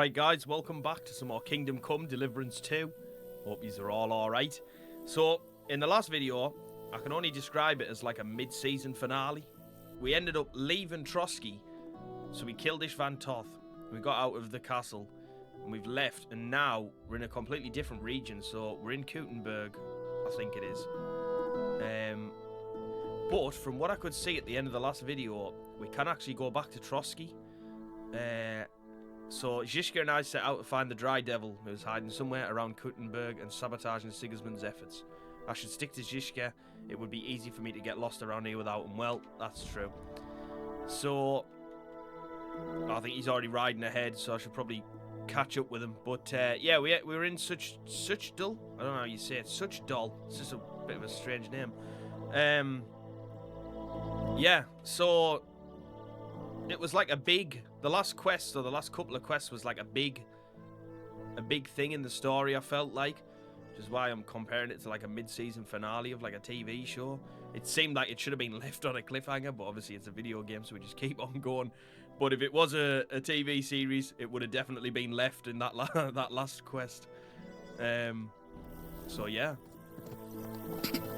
Alright guys, welcome back to some more Kingdom Come Deliverance 2. Hope yous are all alright. So, in the last video, I can only describe it as like a mid-season finale. We ended up leaving Trotsky, so we killed Ish Van Toth. We got out of the castle, and we've left, and now we're in a completely different region. So, we're in Kuttenberg, I think it is. But, from what I could see at the end of the last video, we can actually go back to Trotsky. So Zizka and I set out to find the Dry Devil, who was hiding somewhere around Kuttenberg and sabotaging Sigismund's efforts. I should stick to Zizka. It would be easy for me to get lost around here without him. Well, that's true. So I think he's already riding ahead, so I should probably catch up with him. But yeah, we were in Suchdol. I don't know how you say it. Suchdol. It's just a bit of a strange name. Yeah, so it was like the last quest, or the last couple of quests, was like a big thing in the story, I felt like. Which is why I'm comparing it to like a mid-season finale of like a TV show. It seemed like it should have been left on a cliffhanger, but obviously it's a video game, so we just keep on going. But if it was a TV series, it would have definitely been left in that that last quest. So yeah.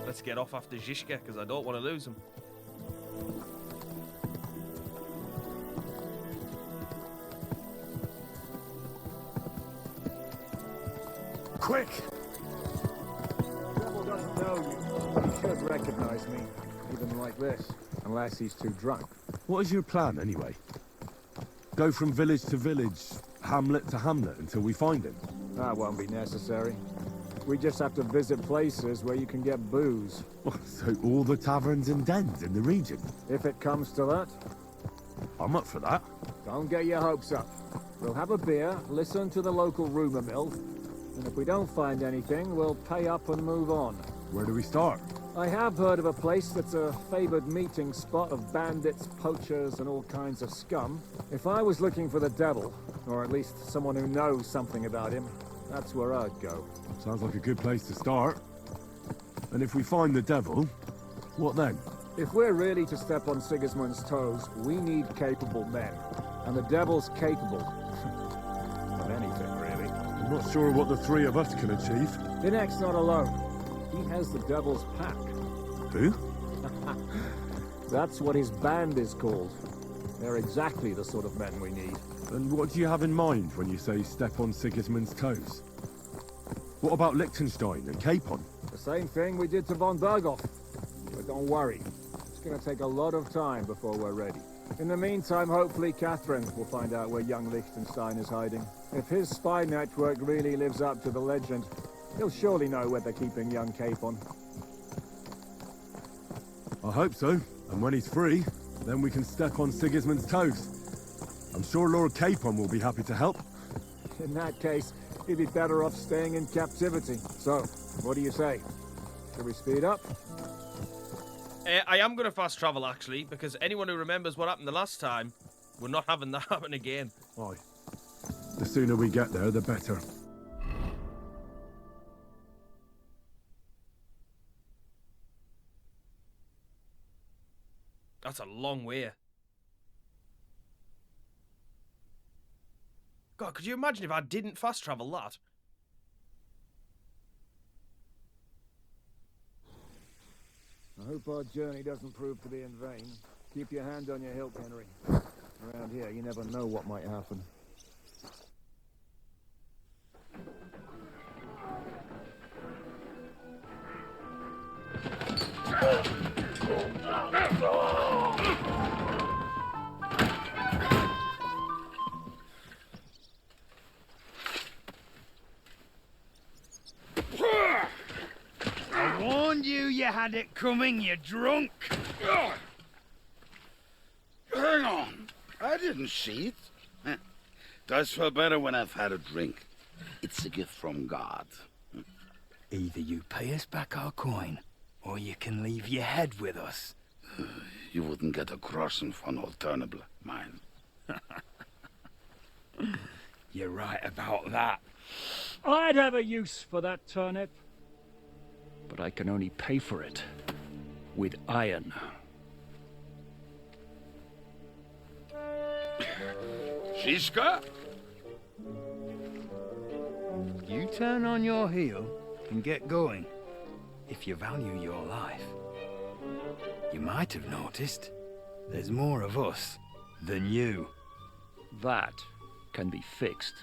Let's get off after Zizka, because I don't want to lose him. Quick! The devil doesn't know you. He should recognize me, even like this, unless he's too drunk. What is your plan, anyway? Go from village to village, hamlet to hamlet, until we find him? That won't be necessary. We just have to visit places where you can get booze. So all the taverns and dens in the region? If it comes to that. I'm up for that. Don't get your hopes up. We'll have a beer, listen to the local rumor mill, and if we don't find anything, we'll pay up and move on. Where do we start? I have heard of a place that's a favored meeting spot of bandits, poachers, and all kinds of scum. If I was looking for the devil, or at least someone who knows something about him, that's where I'd go. Sounds like a good place to start. And if we find the devil, what then? If we're really to step on Sigismund's toes, we need capable men. And the devil's capable of anything, really. I'm not sure what the three of us can achieve. Dinek's not alone. He has the devil's pack. Who? That's what his band is called. They're exactly the sort of men we need. And what do you have in mind when you say step on Sigismund's toes? What about Liechtenstein and Capon? The same thing we did to von Berghoff. But don't worry. It's going to take a lot of time before we're ready. In the meantime, hopefully Catherine will find out where young Liechtenstein is hiding. If his spy network really lives up to the legend, he'll surely know where they're keeping young Capon. I hope so. And when he's free, then we can step on Sigismund's toes. I'm sure Lord Capon will be happy to help. In that case, he'd be better off staying in captivity. So, what do you say? Should we speed up? I am going to fast travel, actually, because anyone who remembers what happened the last time, we're not having that happen again. Aye. The sooner we get there, the better. That's a long way. God, could you imagine if I didn't fast travel that? I hope our journey doesn't prove to be in vain. Keep your hand on your hilt, Henry. Around here, you never know what might happen. I warned you, you had it coming, you drunk. Hang on, I didn't see it. Does feel better when I've had a drink. It's a gift from God. Either you pay us back our coin, or you can leave your head with us. You wouldn't get a crossing for an alternative, mine. You're right about that. I'd have a use for that turnip. But I can only pay for it with iron. Zizka? turn on your heel and get going. If you value your life. You might have noticed there's more of us than you. That can be fixed.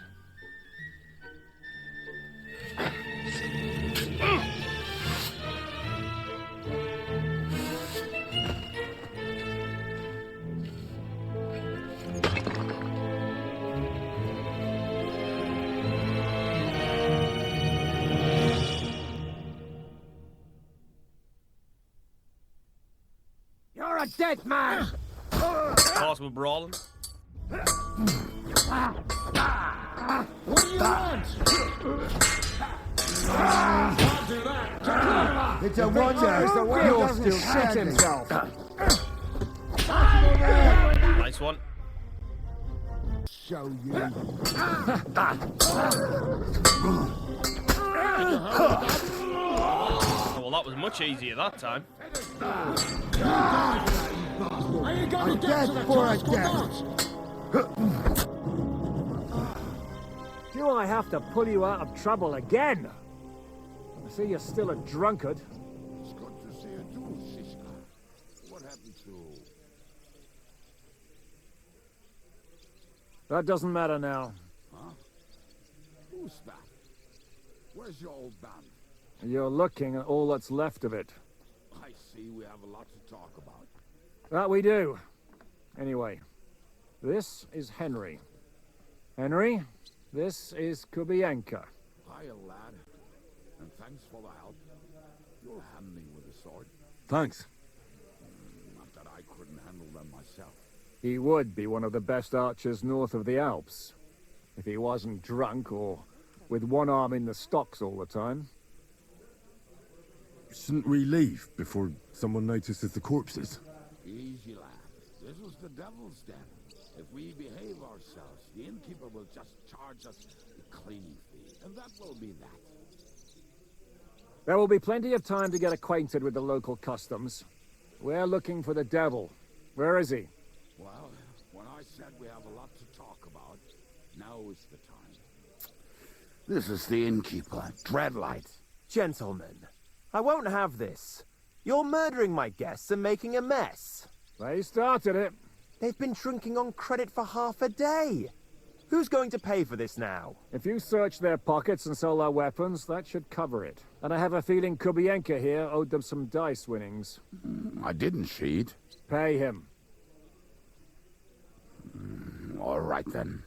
You're a dead man! Of course, we're brawling. What do you want? It's a wonder The way you're doesn't still shit standing. himself. Nice one. Show you. Oh, well, that was much easier that time. Are you going to get to the for a coast or not? Do I have to pull you out of trouble again? I see you're still a drunkard. It's good to see you too, Siska. What happened to... That doesn't matter now. Huh? Who's that? Where's your old band? You're looking at all that's left of it. I see we have a lot to talk about. That we do. Anyway, this is Henry. Henry, this is Kubienka. Hiya, lad. And thanks for the help. You'll hand me with the sword. Thanks. Not that I couldn't handle them myself. He would be one of the best archers north of the Alps. If he wasn't drunk or with one arm in the stocks all the time. Shouldn't we leave before someone notices the corpses? Easy, lad. This was the devil's den. If we behave ourselves, the innkeeper will just charge us a cleaning fee, and that will be that. There will be plenty of time to get acquainted with the local customs. We're looking for the devil. Where is he? Well, when I said we have a lot to talk about, now is the time. This is the innkeeper, Dreadlight. Gentlemen, I won't have this. You're murdering my guests and making a mess. They started it. They've been drinking on credit for half a day. Who's going to pay for this now? If you search their pockets and sell their weapons, that should cover it. And I have a feeling Kubienka here owed them some dice winnings. I didn't cheat. Pay him. All right, then.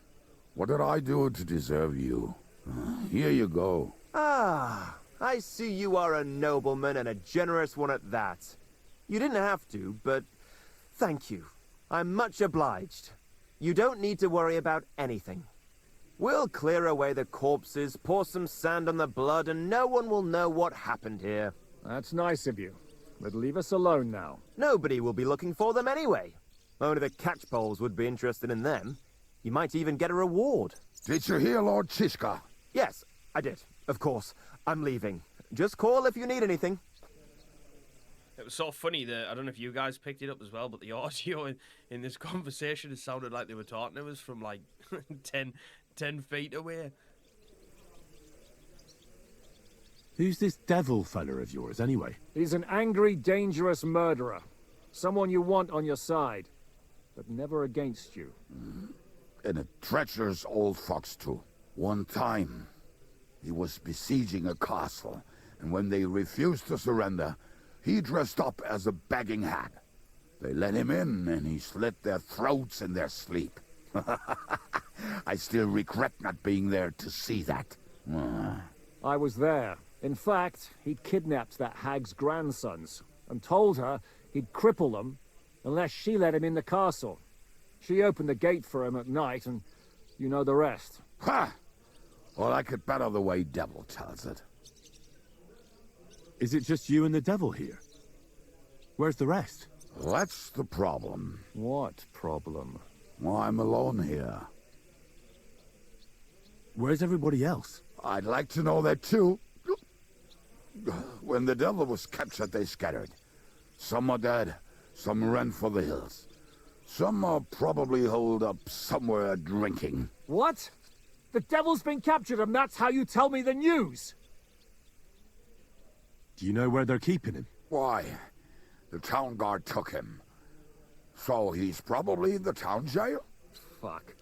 What did I do to deserve you? Here you go. Ah, I see you are a nobleman and a generous one at that. You didn't have to, but thank you. I'm much obliged. You don't need to worry about anything. We'll clear away the corpses, pour some sand on the blood, and no one will know what happened here. That's nice of you. But leave us alone now. Nobody will be looking for them anyway. Only the catchpoles would be interested in them. You might even get a reward. Did you hear Lord Chiska? Yes, I did. Of course. I'm leaving. Just call if you need anything. It was so funny that I don't know if you guys picked it up as well, but the audio in this conversation, it sounded like they were talking to us from like 10 feet away. Who's this devil fella of yours, anyway? He's an angry, dangerous murderer. Someone you want on your side, but never against you. And a treacherous old fox, too. One time, he was besieging a castle, and when they refused to surrender, he dressed up as a begging hag. They let him in, and he slit their throats in their sleep. I still regret not being there to see that. I was there. In fact, he kidnapped that hag's grandsons and told her he'd cripple them unless she let him in the castle. She opened the gate for him at night, and you know the rest. Ha! Well, I could better the way Devil tells it. Is it just you and the devil here? Where's the rest? That's the problem. What problem? Well, I'm alone here. Where's everybody else? I'd like to know that too. When the devil was captured, they scattered. Some are dead, some ran for the hills. Some are probably holed up somewhere drinking. What? The devil's been captured and that's how you tell me the news! Do you know where they're keeping him? Why, the town guard took him. So he's probably in the town jail? Fuck.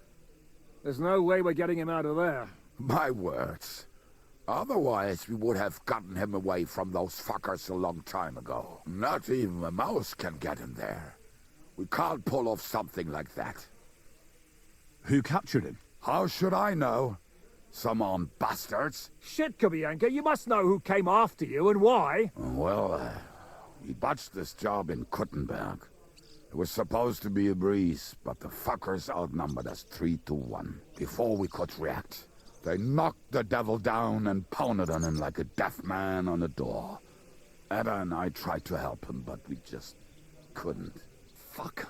There's no way we're getting him out of there. My words. Otherwise, we would have gotten him away from those fuckers a long time ago. Not even a mouse can get him there. We can't pull off something like that. Who captured him? How should I know? Some armed bastards. Shit, Kubianka, you must know who came after you and why. Well, we botched this job in Kuttenberg. It was supposed to be a breeze, but the fuckers outnumbered us 3-1. Before we could react, they knocked the devil down and pounded on him like a deaf man on a door. Ada and I tried to help him, but we just couldn't. Fuck.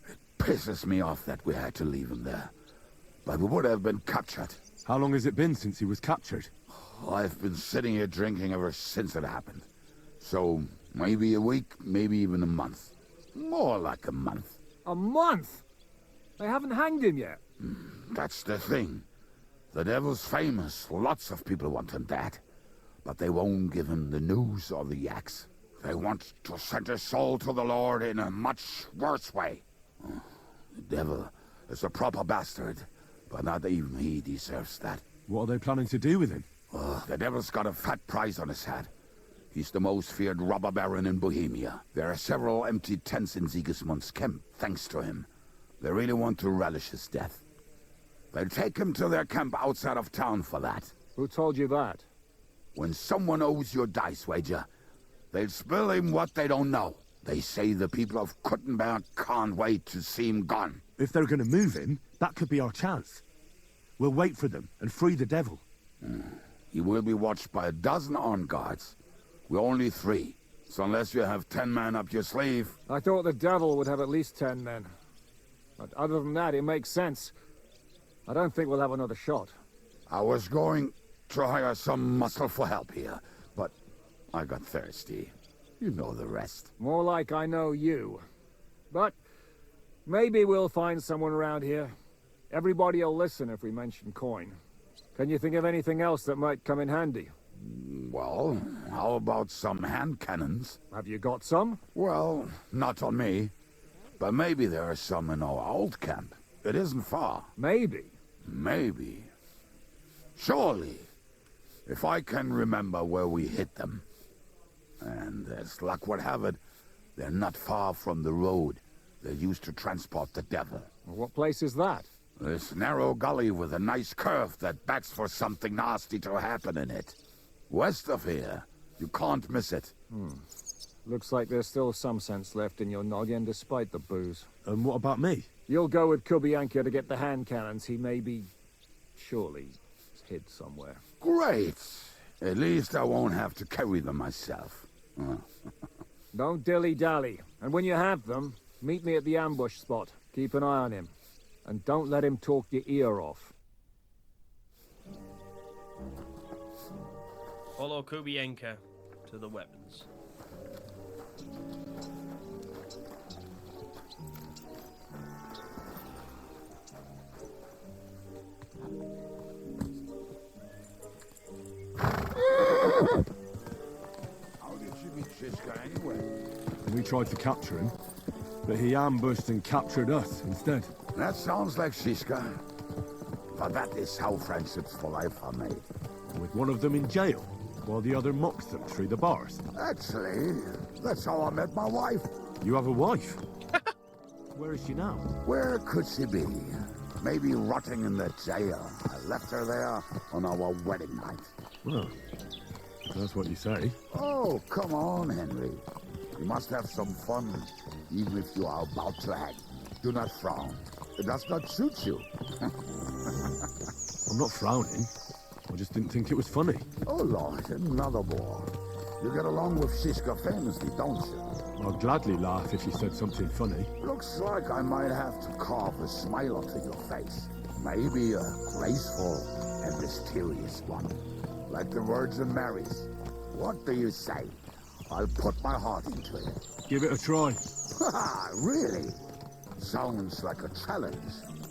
It pisses me off that we had to leave him there. But we would have been captured. How long has it been since he was captured? I've been sitting here drinking ever since it happened. So, maybe a week, maybe even a month. More like a month. A month? They haven't hanged him yet. That's the thing. The devil's famous. Lots of people want him dead. But they won't give him the news or the axe. They want to send his soul to the Lord in a much worse way. The devil is a proper bastard, but not even he deserves that. What are they planning to do with him? The devil's got a fat price on his head. He's the most feared robber baron in Bohemia. There are several empty tents in Sigismund's camp, thanks to him. They really want to relish his death. They'll take him to their camp outside of town for that. Who told you that? When someone owes you a dice wager, they'll spill him what they don't know. They say the people of Kuttenberg can't wait to see him gone. If they're gonna move him, that could be our chance. We'll wait for them and free the devil. He will be watched by a dozen armed guards. We're only 3. So unless you have 10 men up your sleeve... I thought the devil would have at least 10 men. But other than that, it makes sense. I don't think we'll have another shot. I was going to hire some muscle for help here, but I got thirsty. You know the rest. More like I know you. But maybe we'll find someone around here. Everybody will listen if we mention coin. Can you think of anything else that might come in handy? Well, how about some hand cannons? Have you got some? Well, not on me. But maybe there are some in our old camp. It isn't far. Maybe. Maybe. Surely. If I can remember where we hid them. And as luck would have it, they're not far from the road they used to transport the devil. What place is that? This narrow gully with a nice curve that begs for something nasty to happen in it. West of here. You can't miss it. Looks like there's still some sense left in your noggin despite the booze. And what about me? You'll go with Kubianka to get the hand cannons he may be... surely hid somewhere. Great. At least I won't have to carry them myself. Don't dilly-dally. And when you have them, meet me at the ambush spot. Keep an eye on him. And don't let him talk your ear off. Follow Kubienka to the weapons. How did you meet Shiska anyway? We tried to capture him, but he ambushed and captured us instead. That sounds like Shiska. But that is how friendships for life are made. With one of them in jail, while the other mocks them through the bars. Actually, that's how I met my wife. You have a wife? Where is she now? Where could she be? Maybe rotting in the jail. I left her there on our wedding night. Well, that's what you say. Oh, come on, Henry. You must have some fun, even if you are about to hang. Do not frown. It does not suit you. I'm not frowning. I just didn't think it was funny. Oh, Lord, another bore. You get along with Shiska famously, don't you? I'd gladly laugh if you said something funny. Looks like I might have to carve a smile onto your face. Maybe a graceful and mysterious one. Like the Virgin Mary's. What do you say? I'll put my heart into it. Give it a try. Haha, really? Sounds like a challenge.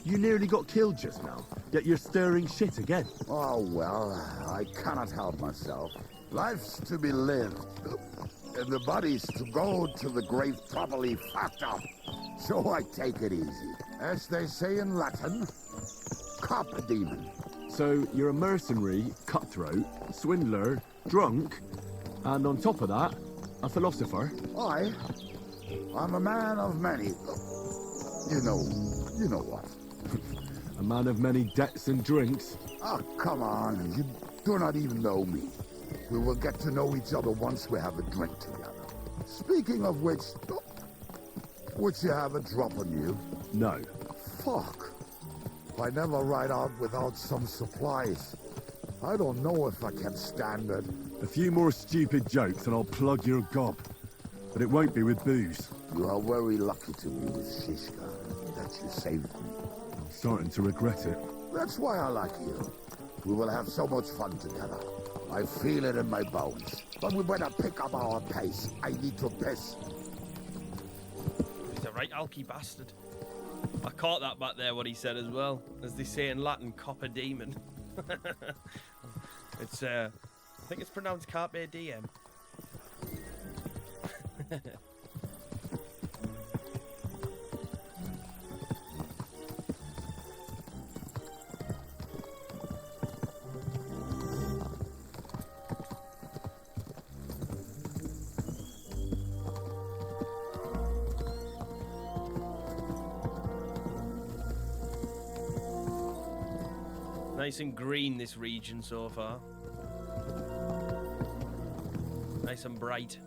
You nearly got killed just now. Get your stirring shit again. Oh, well, I cannot help myself. Life's to be lived, and the body's to go to the grave properly fucked up. So I take it easy. As they say in Latin, cop a demon. So you're a mercenary, cutthroat, swindler, drunk, and on top of that, a philosopher? I'm a man of many... You know what. A man of many debts and drinks? Oh, come on. You do not even know me. We will get to know each other once we have a drink together. Speaking of which, would you have a drop on you? No. Fuck. I never ride out without some supplies. I don't know if I can stand it. A few more stupid jokes and I'll plug your gob. But it won't be with booze. You are very lucky to be with Shishka, that you saved me. I'm starting to regret it. That's why I like you. We will have so much fun together. I feel it in my bones. But we better pick up our pace. I need to piss. He's a right alky bastard. I caught that back there, what he said as well. As they say in Latin, copper demon. It's, I think it's pronounced carpe diem. Nice and green, this region so far. Nice and bright.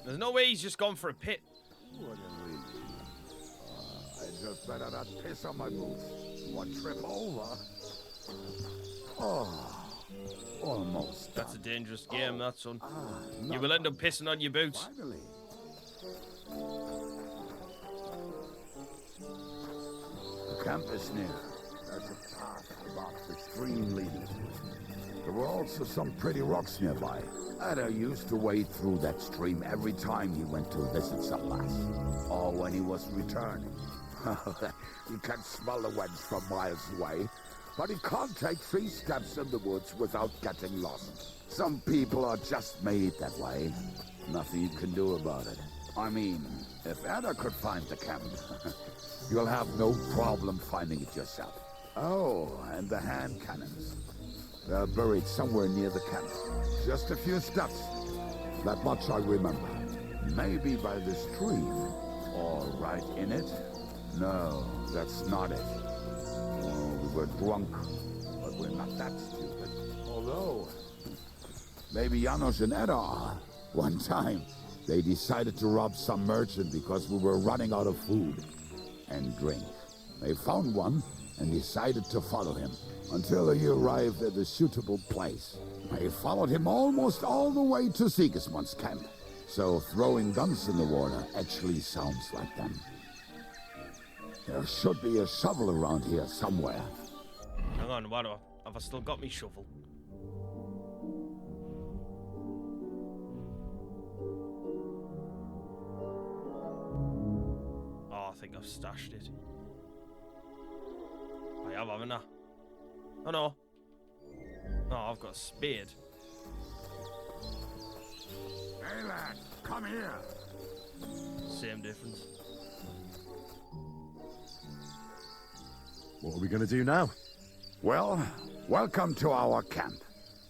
There's no way he's just gone for a pit. I just better not piss on my boots. One trip over. Oh, almost. That's a dangerous game, that, son. You will end up pissing on your boots. Finally. The camp is near. There's a path about the stream leading to it. There were also some pretty rocks nearby. Ada used to wade through that stream every time he went to visit some lass. Or when he was returning. You can smell the wench from miles away, but he can't take 3 steps in the woods without getting lost. Some people are just made that way. Nothing you can do about it. I mean, if Ada could find the camp, you'll have no problem finding it yourself. Oh, and the hand cannons. They're buried somewhere near the camp. Just a few steps. That much I remember. Maybe by the stream. Or right in it? No, that's not it. Oh, we were drunk, but we're not that stupid. Although, maybe Janos and Edda are. One time, they decided to rob some merchant because we were running out of food and drink. They found one and decided to follow him until he arrived at a suitable place. They followed him almost all the way to Sigismund's camp. So throwing guns in the water actually sounds like them. There should be a shovel around here somewhere. Hang on, what have I still got me shovel? Oh, I think I've stashed it. I have, haven't I? Oh no. Oh, I've got a spade. Hey lad, come here. Same difference. What are we going to do now? Well, welcome to our camp.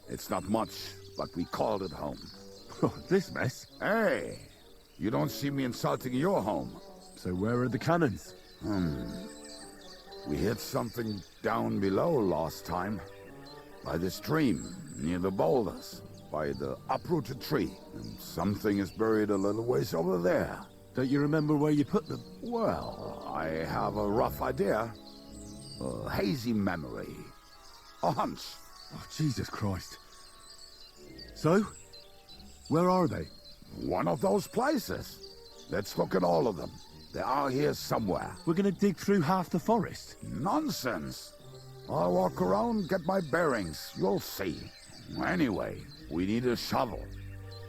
It's not much, but we called it home. This mess? Hey, you don't see me insulting your home. So where are the cannons? We hit something down below last time. By the stream, near the boulders. By the uprooted tree. And something is buried a little ways over there. Don't you remember where you put them? Well, I have a rough idea. A hazy memory. A hunch. Oh, Jesus Christ. So? Where are they? One of those places. Let's look at all of them. They are here somewhere. We're gonna dig through half the forest. Nonsense. I'll walk around, get my bearings. You'll see. Anyway, we need a shovel.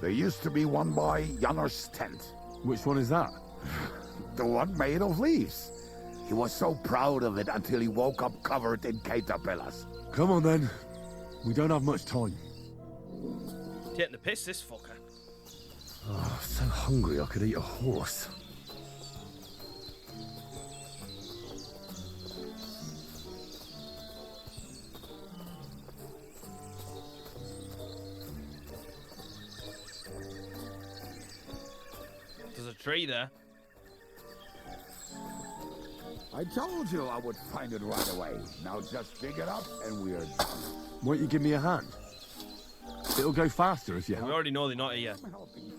There used to be one by Janner's tent. Which one is that? The one made of leaves. He was so proud of it until he woke up covered in caterpillars. Come on then. We don't have much time. Getting the piss, this fucker. Oh, so hungry I could eat a horse. There's a tree there. I told you I would find it right away. Now just dig it up and we are done. Won't you give me a hand? It'll go faster if you We help. already know they're not here. I'm helping.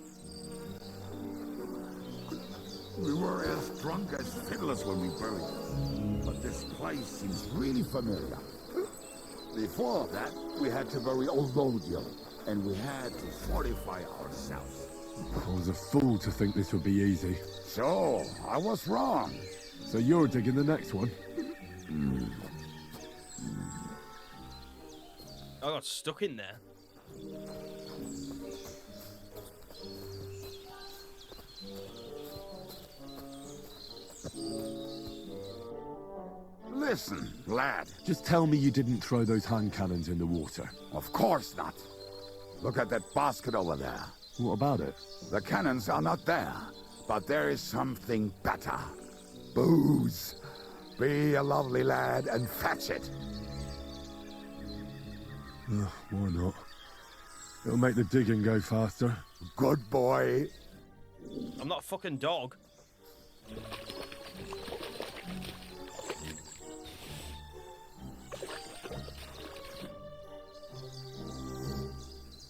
We were as drunk as fiddlers when we buried him. But this place seems really familiar. Before that, we had to bury old Lodiel, and we had to fortify ourselves. I was a fool to think this would be easy. So, I was wrong. So you're digging the next one? I got stuck in there. Listen, lad. Just tell me you didn't throw those hand cannons in the water. Of course not. Look at that basket over there. What about it? The cannons are not there, but there is something better. Booze. Be a lovely lad and fetch it. Why not? It'll make the digging go faster. Good boy. I'm not a fucking dog.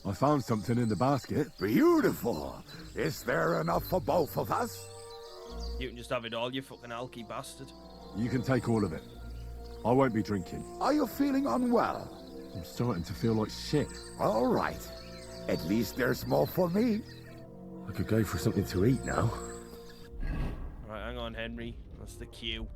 I found something in the basket. Beautiful. Is there enough for both of us? You can just have it all, you fucking alky bastard. You can take all of it. I won't be drinking. Are you feeling unwell? I'm starting to feel like shit. All right. At least there's more for me. I could go for something to eat now. Right, hang on, Henry. That's the cue.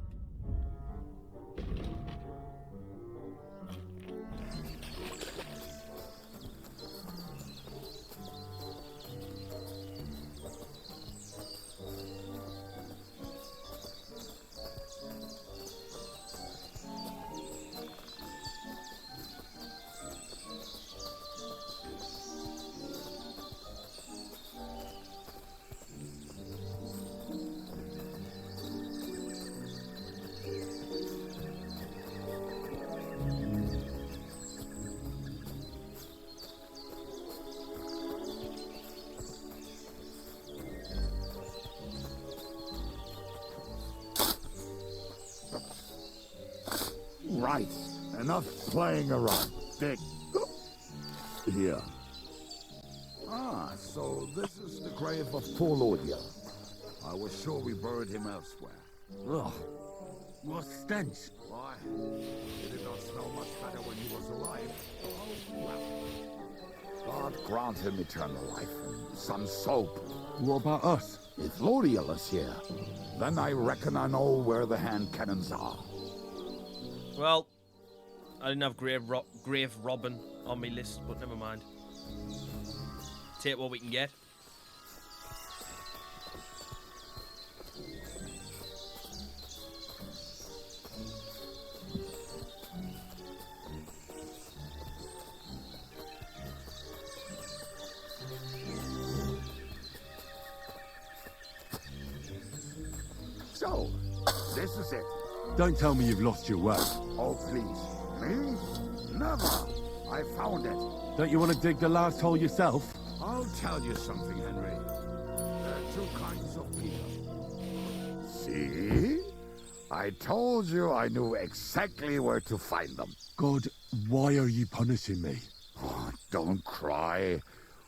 Right. Enough playing around. Dig. Here. Ah, so this is the grave of poor Lodiel. I was sure we buried him elsewhere. Ugh. What stench. Why? He did not smell much better when he was alive. Oh, well. God grant him eternal life and some soap. What about us? If Lodiel is here, then I reckon I know where the hand cannons are. Well, I didn't have grave robbing on my list, but never mind. Take what we can get. So, this is it. Don't tell me you've lost your way. Oh, please. Me? Never. I found it. Don't you want to dig the last hole yourself? I'll tell you something, Henry. There are two kinds of people. See? I told you I knew exactly where to find them. God, why are you punishing me? Oh, don't cry.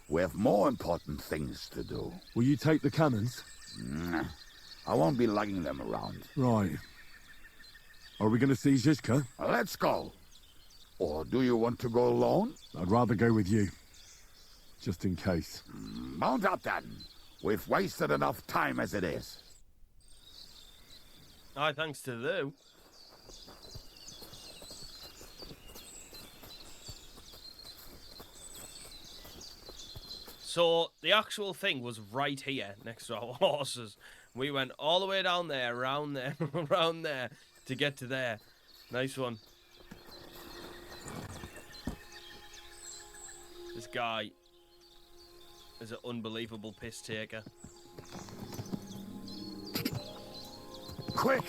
We have more important things to do. Will you take the cannons? I won't be lugging them around. Right. Are we going to see Zizka? Let's go. Or do you want to go alone? I'd rather go with you. Just in case. Mount up then. We've wasted enough time as it is. Aye, thanks to you. So, the actual thing was right here, next to our horses. We went all the way down there, around there, around there, to get to there. Nice one. This guy is an unbelievable piss taker. Quick!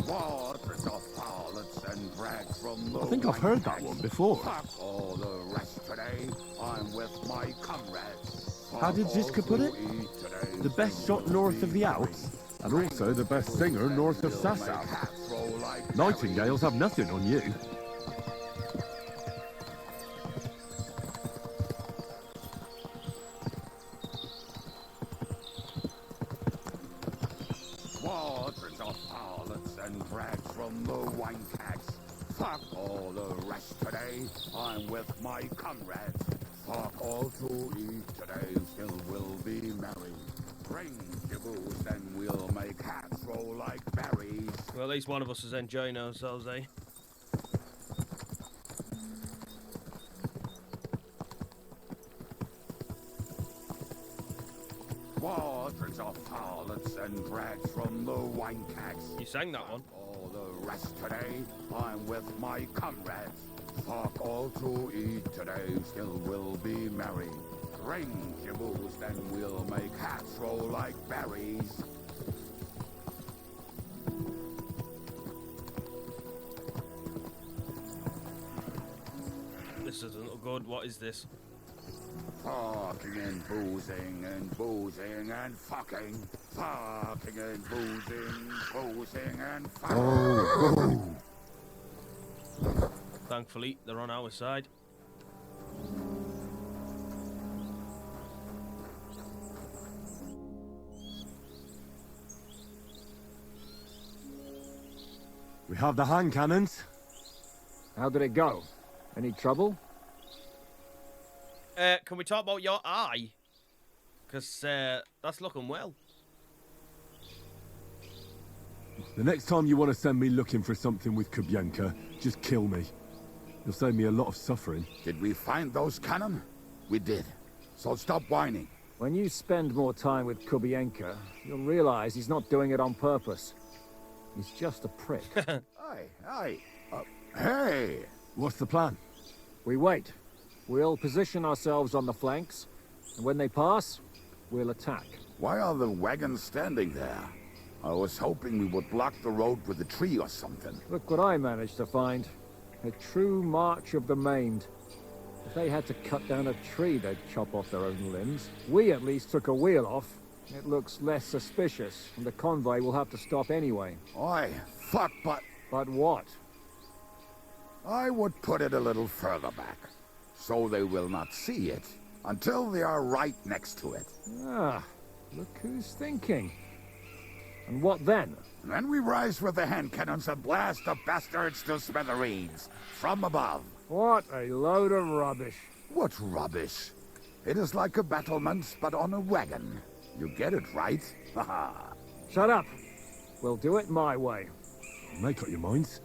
Waters of harlots and drags from the I think I've heard that one before. Fuck all the rest today. I'm with my comrades. How did Zizka put it? The best shot north of the Alps, and also the best singer north of Sasau. Nightingales have nothing on you. Waters of harlots and drags from the wine casks. Fuck all the rest today. I'm with my comrades. Fuck all to eat today. Still we'll be merry. Bring your booze and we'll make hats roll like berries. Well, at least one of us is enjoying ourselves, eh? Waters of harlots and drags from the wine casks. You sang that one. All the rest today, I'm with my comrades. Fuck all to eat today, still we'll be merry. Bring your booze, then we'll make hats roll like berries. This isn't look good. What is this? Fucking and boozing and fucking. Fucking and boozing and fucking. Oh, oh. Thankfully, they're on our side. We have the hand cannons. How did it go? Any trouble? Can we talk about your eye? Because that's looking well. The next time you want to send me looking for something with Kubyanka, just kill me. You'll save me a lot of suffering. Did we find those cannon? We did. So stop whining. When you spend more time with Kubienka, you'll realize he's not doing it on purpose. He's just a prick. Aye. Hey! What's the plan? We wait. We'll position ourselves on the flanks, and when they pass, we'll attack. Why are the wagons standing there? I was hoping we would block the road with a tree or something. Look what I managed to find. A true march of the maimed. If they had to cut down a tree, they'd chop off their own limbs. We at least took a wheel off. It looks less suspicious, and the convoy will have to stop anyway. Oi, fuck, but But what? I would put it a little further back, so they will not see it until they are right next to it. Ah, look who's thinking. And what then? Then we rise with the hand cannons and blast the bastards to smithereens from above. What a load of rubbish. What rubbish. It is like a battlement, but on a wagon. You get it right? Haha. Shut up. We'll do it my way. Make up your minds.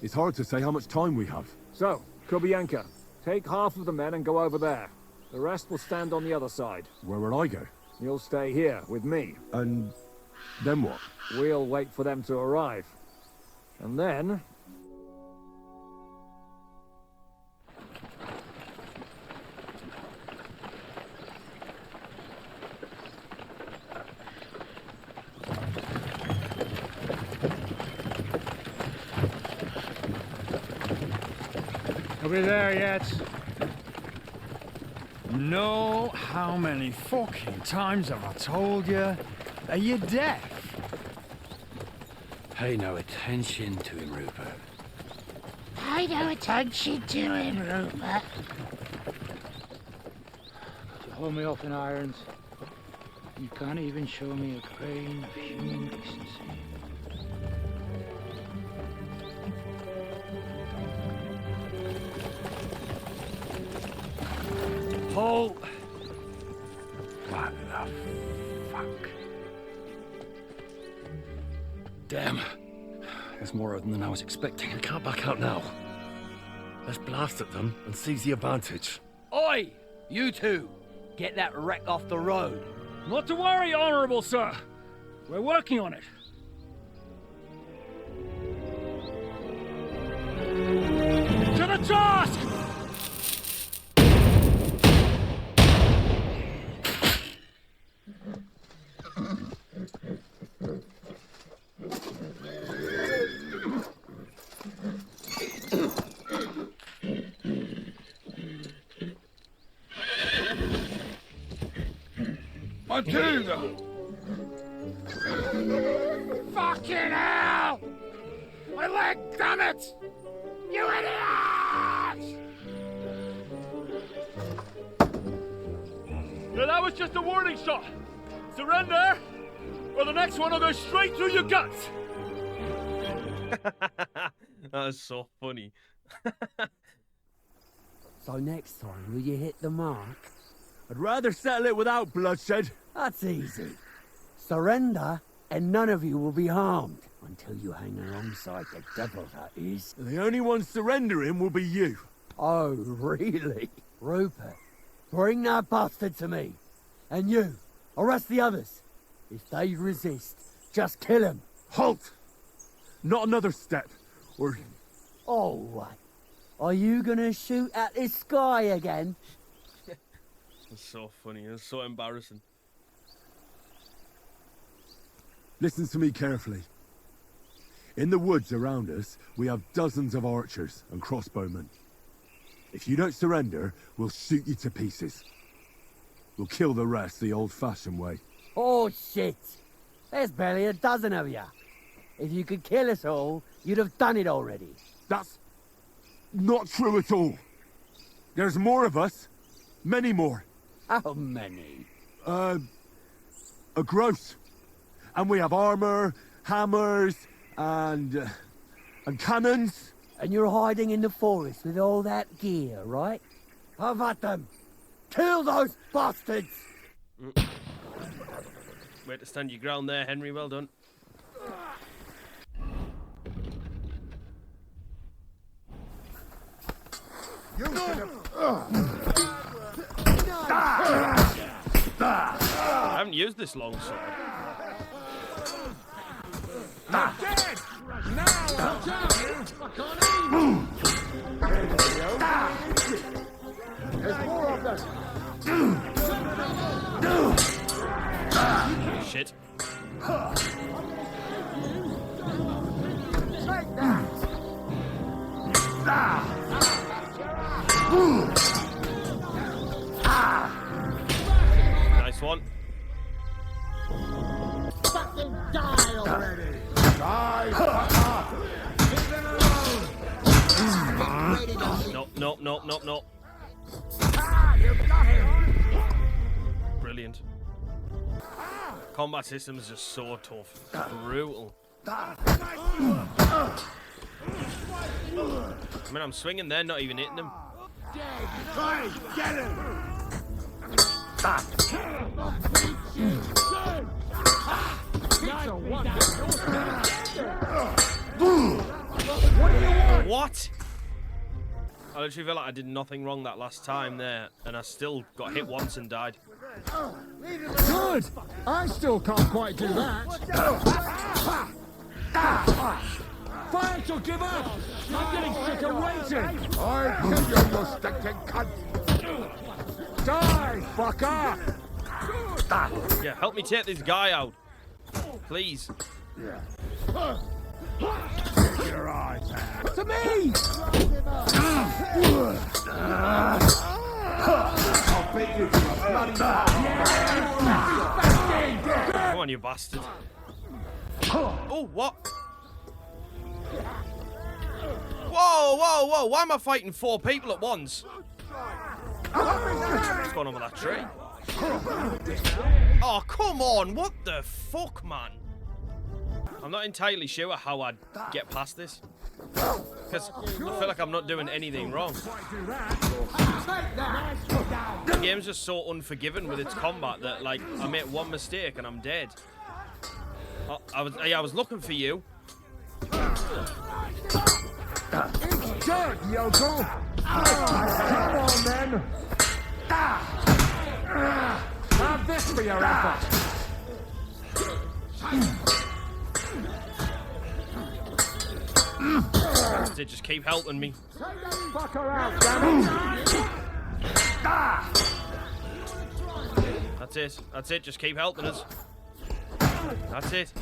It's hard to say how much time we have. So, Kubienka, take half of the men and go over there. The rest will stand on the other side. Where will I go? You'll stay here with me. And then what? We'll wait for them to arrive. And then... Are we there yet? No, how many fucking times have I told you? Are you deaf? Pay no attention to him, Rupert. Pay no attention to him, Rupert. You hold me up in irons. You can't even show me a grain of human decency. Paul! What the fuck? Damn. There's more of them than I was expecting. I can't back out now. Let's blast at them and seize the advantage. Oi! You two! Get that wreck off the road. Not to worry, Honourable Sir. We're working on it. To the task! Matilda! Fucking hell! My leg, damn it! You idiot! Yeah, that was just a warning shot. Surrender, or the next one will go straight through your guts. That is so funny. So next time, will you hit the mark? I'd rather settle it without bloodshed. That's easy. Surrender, and none of you will be harmed. Until you hang alongside the devil, that is. The only one surrendering will be you. Oh, really? Rupert, bring that bastard to me. And you, arrest the others. If they resist, just kill them. Halt! Not another step, or... Oh, what? Are you gonna shoot at this sky again? It's so funny. It's so embarrassing. Listen to me carefully. In the woods around us, we have dozens of archers and crossbowmen. If you don't surrender, we'll shoot you to pieces. We'll kill the rest the old-fashioned way. Oh, shit. There's barely a dozen of you. If you could kill us all, you'd have done it already. That's not true at all. There's more of us. Many more. How many? A gross. And we have armor, hammers, and cannons. And you're hiding in the forest with all that gear, right? Have at them. Kill those bastards! Way to stand your ground there, Henry. Well done. I haven't used this long sword. Dead! Now, There's more of them. Shit. take that! Nice one. Fucking die already! Die, fucker! Leave them alone! No. Ah, you got him! Brilliant. Combat system is just so tough. Brutal. I mean, I'm swinging there, not even hitting them. Try, get him! What? I literally feel like I did nothing wrong that last time there, and I still got hit once and died. Good! I still can't quite do that. Fire to give up! I'm getting sick of waiting! I kill you, you stinking cunt! Die, fucker! Yeah, help me take this guy out. Please. Take your eyes out! To me! Come on, you bastard. Oh, what? Whoa, whoa, whoa. Why am I fighting 4 people at once? What's going on with that tree? Oh, come on. What the fuck, man? I'm not entirely sure how I'd get past this. Because I feel like I'm not doing anything wrong. The game's just so unforgiving with its combat that, like, I make one mistake and I'm dead. Oh, I was looking for you. It's dirt, Yoko! Come on, then! Have this for your effort! They just keep helping me. Fuck her out, damn it! That's it. That's it. Just keep helping us. That's it.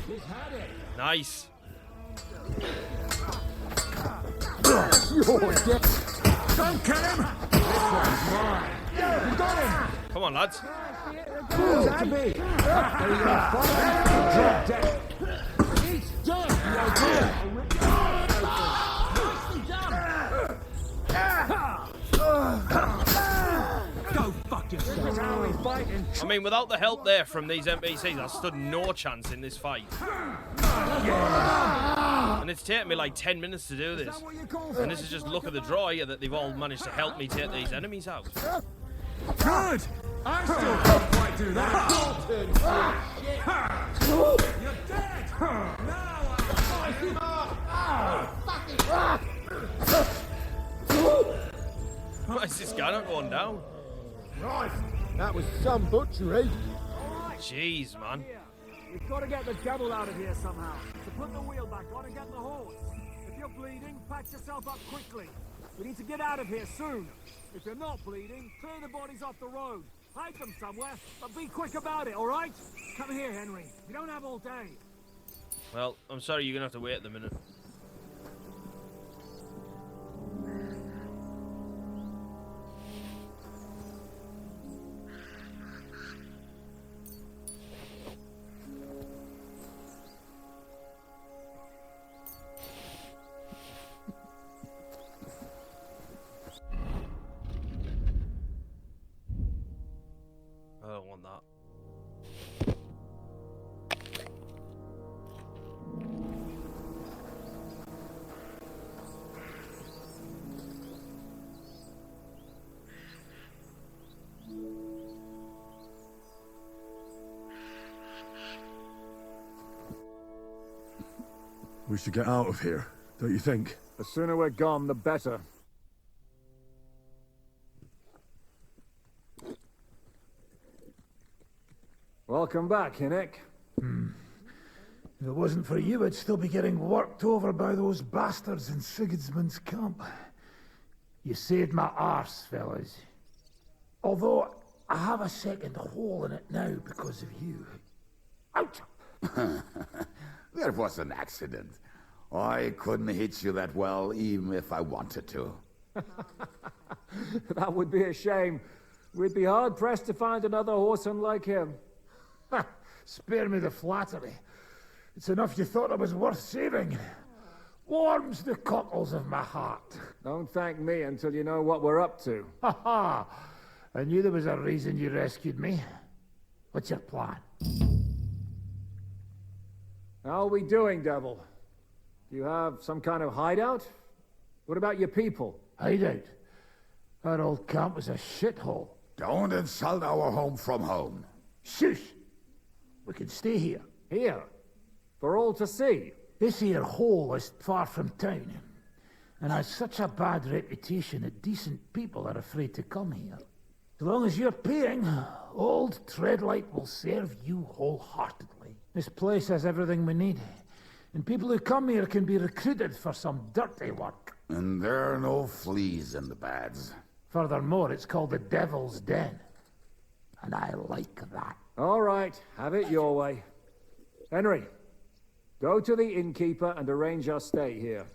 Nice. You're dead. Don't kill him! This one's mine. You got him! Come on, lads. To me. After your father, drop dead. He's dead, Go fuck yourself. This is how we fight in I mean, without the help there from these NPCs, I stood no chance in this fight. And it's taken me like 10 minutes to do this. And this is just luck of the draw here that they've all managed to help me take these enemies out. Good! I still can't quite do that. You're dead! Why is this guy not going down? Right, that was some butchery. Jeez, man. We've got to get the devil out of here somehow. So put the wheel back on and get the horse. If you're bleeding, patch yourself up quickly. We need to get out of here soon. If you're not bleeding, clear the bodies off the road. Hide them somewhere, but be quick about it, all right? Come here, Henry. You don't have all day. Well, I'm sorry, you're going to have to wait a minute. I don't want that. We should get out of here, don't you think? The sooner we're gone, the better. Welcome back, Hinnick. If it wasn't for you, I'd still be getting worked over by those bastards in Sigismund's camp. You saved my arse, fellas. Although, I have a second hole in it now because of you. Ouch! That was an accident. I couldn't hit you that well, even if I wanted to. That would be a shame. We'd be hard-pressed to find another horseman like him. Spare me the flattery. It's enough you thought I was worth saving. Warms the cockles of my heart. Don't thank me until you know what we're up to. Ha ha! I knew there was a reason you rescued me. What's your plan? How are we doing, Devil? Do you have some kind of hideout? What about your people? Hideout? Our old camp was a shithole. Don't insult our home from home. Shush! We can stay here. Here? For all to see? This here hole is far from town, and has such a bad reputation that decent people are afraid to come here. As long as you're paying, old Treadlight will serve you wholeheartedly. This place has everything we need, and people who come here can be recruited for some dirty work. And there are no fleas in the beds. Furthermore, it's called the Devil's Den, and I like that. All right, have it your way. Henry, go to the innkeeper and arrange our stay here.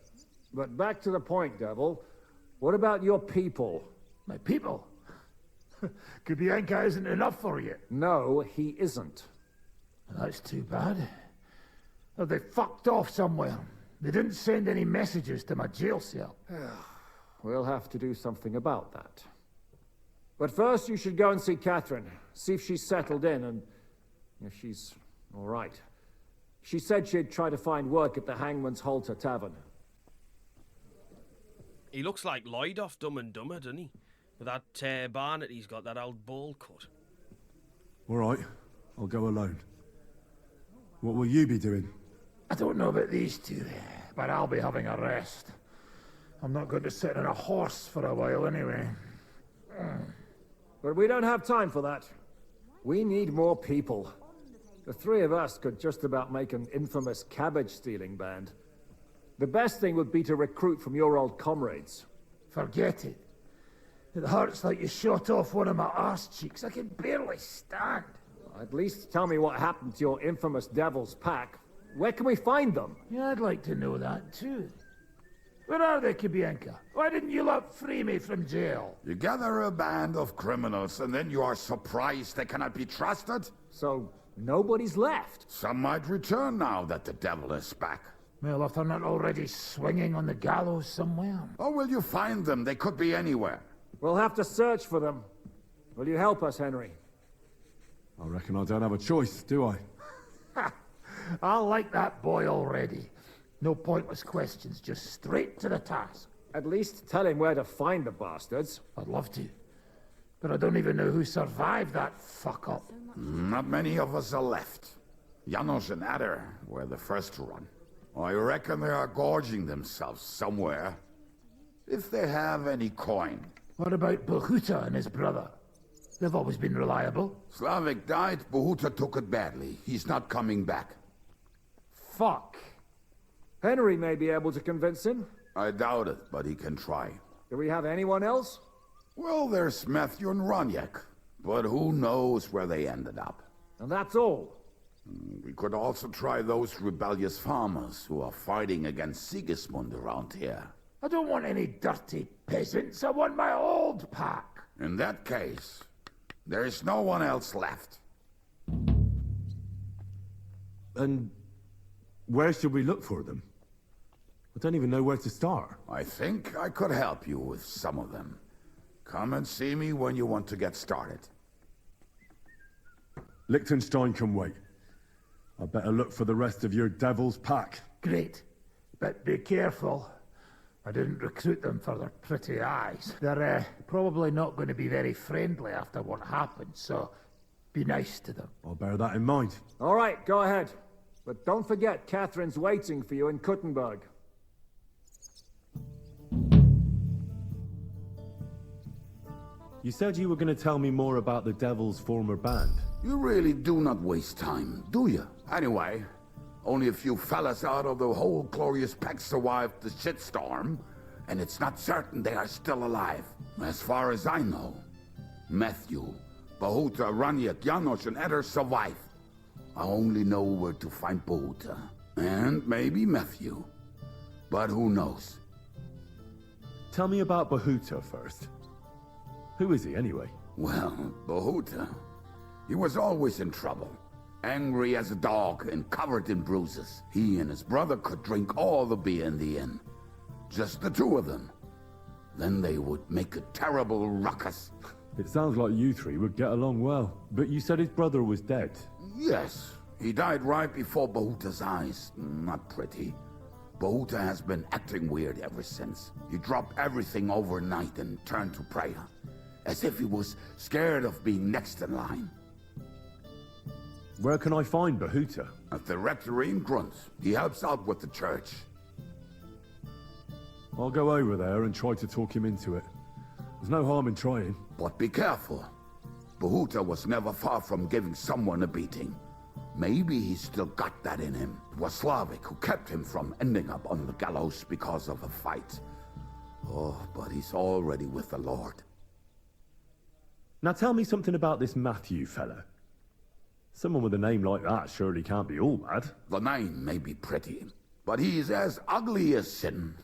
But back to the point, Devil. What about your people? My people? Kubienka isn't enough for you. No, he isn't. That's too bad. Oh, they fucked off somewhere. They didn't send any messages to my jail cell. We'll have to do something about that. But first, you should go and see Catherine. See if she's settled in and if she's all right. She said she'd try to find work at the Hangman's Halter Tavern. He looks like Lloyd off Dumb and Dumber, doesn't he? With that barnet he's got, that old bowl cut. All right, I'll go alone. What will you be doing? I don't know about these two, but I'll be having a rest. I'm not going to sit on a horse for a while anyway. But we don't have time for that. We need more people. The three of us could just about make an infamous cabbage-stealing band. The best thing would be to recruit from your old comrades. Forget it. It hurts like you shot off one of my arse cheeks. I can barely stand. At least tell me what happened to your infamous Devil's Pack. Where can we find them? Yeah, I'd like to know that too. Where are they, Kubienka? Why didn't you lot free me from jail? You gather a band of criminals and then you are surprised they cannot be trusted? So, nobody's left? Some might return now that the devil is back. Well, if they're not already swinging on the gallows somewhere. Or will you find them? They could be anywhere. We'll have to search for them. Will you help us, Henry? I reckon I don't have a choice, do I? Ha! I like that boy already. No pointless questions, just straight to the task. At least tell him where to find the bastards. I'd love to. But I don't even know who survived that fuck-up. Not many of us are left. Janos and Adder were the first to run. I reckon they are gorging themselves somewhere. If they have any coin. What about Bohuta and his brother? They've always been reliable. Slavik died, Bohuta took it badly. He's not coming back. Fuck. Henry may be able to convince him. I doubt it, but he can try. Do we have anyone else? Well, there's Matthew and Roniak, but who knows where they ended up. And that's all. We could also try those rebellious farmers who are fighting against Sigismund around here. I don't want any dirty peasants. I want my old pack. In that case, there is no one else left. And where should we look for them? I don't even know where to start. I think I could help you with some of them. Come and see me when you want to get started. Liechtenstein can wait. I better look for the rest of your devil's pack. Great. But be careful. I didn't recruit them for their pretty eyes. They're probably not going to be very friendly after what happened, so be nice to them. I'll bear that in mind. All right, go ahead. But don't forget, Catherine's waiting for you in Kuttenberg. You said you were going to tell me more about the Devil's former band. You really do not waste time, do you? Anyway, only a few fellas out of the whole glorious pack survived the shitstorm, and it's not certain they are still alive. As far as I know, Matthew, Bohuta, Raniak, Janos, and Eder survive. I only know where to find Bohuta, and maybe Matthew. But who knows? Tell me about Bohuta first. Who is he, anyway? Well, Bohuta, he was always in trouble. Angry as a dog and covered in bruises. He and his brother could drink all the beer in the inn. Just the two of them. Then they would make a terrible ruckus. It sounds like you three would get along well. But you said his brother was dead. Yes, he died right before Bohuta's eyes. Not pretty. Bohuta has been acting weird ever since. He dropped everything overnight and turned to prayer. As if he was scared of being next in line. Where can I find Bohuta? At the rectory in Grunt. He helps out with the church. I'll go over there and try to talk him into it. There's no harm in trying. But be careful. Bohuta was never far from giving someone a beating. Maybe he's still got that in him. It was Slavik who kept him from ending up on the gallows because of a fight. Oh, but he's already with the Lord. Now tell me something about this Matthew fella. Someone with a name like that surely can't be all bad. The name may be pretty, but he's as ugly as sin.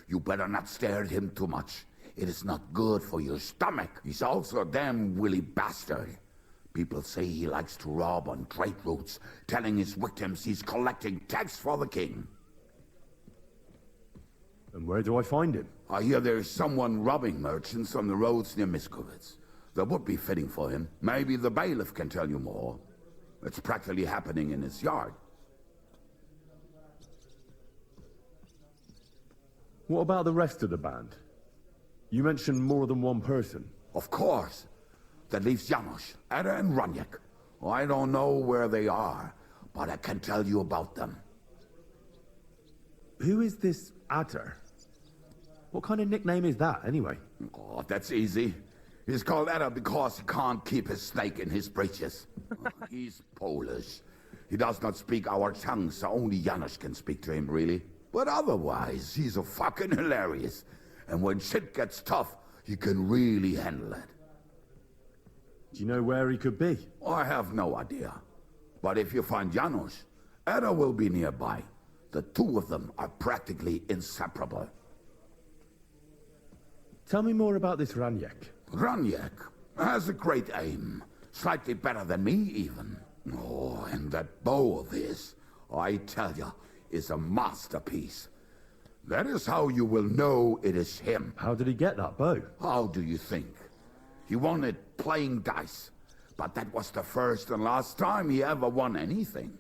You better not stare at him too much. It is not good for your stomach. He's also a damn willy bastard. People say he likes to rob on trade routes, telling his victims he's collecting tax for the king. And where do I find him? I hear there is someone robbing merchants on the roads near Miskovitz. That would be fitting for him. Maybe the bailiff can tell you more. It's practically happening in his yard. What about the rest of the band? You mentioned more than one person. Of course. That leaves Janos, Ada and Raniek. I don't know where they are, but I can tell you about them. Who is this Ada? What kind of nickname is that, anyway? Oh, that's easy. He's called Ada because he can't keep his snake in his breeches. He's Polish. He does not speak our tongue, so only Janos can speak to him, really. But otherwise, he's a fucking hilarious. And when shit gets tough, he can really handle it. Do you know where he could be? I have no idea. But if you find Janos, Ada will be nearby. The two of them are practically inseparable. Tell me more about this Raniek. Raniek has a great aim. Slightly better than me, even. Oh, and that bow of his, I tell ya, is a masterpiece. That is how you will know it is him. How did he get that bow? How do you think? He won it playing dice. But that was the first and last time he ever won anything.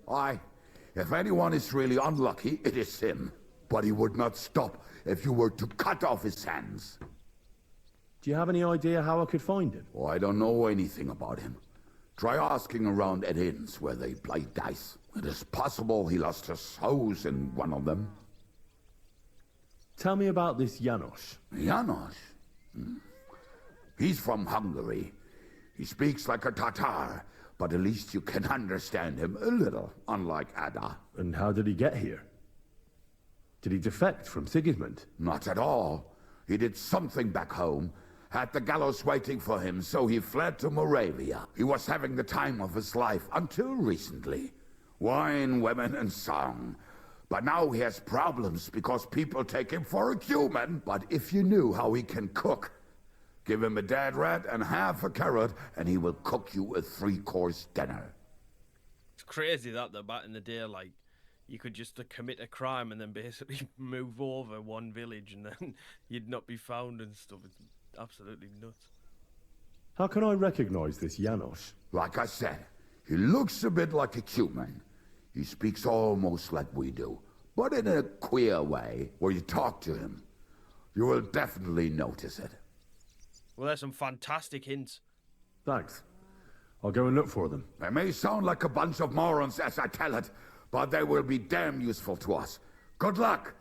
If anyone is really unlucky, it is him. But he would not stop if you were to cut off his hands. Do you have any idea how I could find him? Oh, I don't know anything about him. Try asking around at inns where they play dice. It is possible he lost his hose in one of them. Tell me about this Janos. Janos? He's from Hungary. He speaks like a Tatar, but at least you can understand him a little, unlike Ada. And how did he get here? Did he defect from Sigismund? Not at all. He did something back home, had the gallows waiting for him, so he fled to Moravia. He was having the time of his life until recently. Wine, women, and song. But now he has problems because people take him for a human. But if you knew how he can cook, give him a dead rat and half a carrot, and he will cook you a 3-course dinner. It's crazy that back in the day, like, you could just commit a crime and then basically move over one village and then you'd not be found and stuff. It's absolutely nuts. How can I recognize this Janos? Like I said, he looks a bit like a human. He speaks almost like we do, but in a queer way where you talk to him. You will definitely notice it. Well, there's some fantastic hints. Thanks. I'll go and look for them. They may sound like a bunch of morons as I tell it, but they will be damn useful to us. Good luck!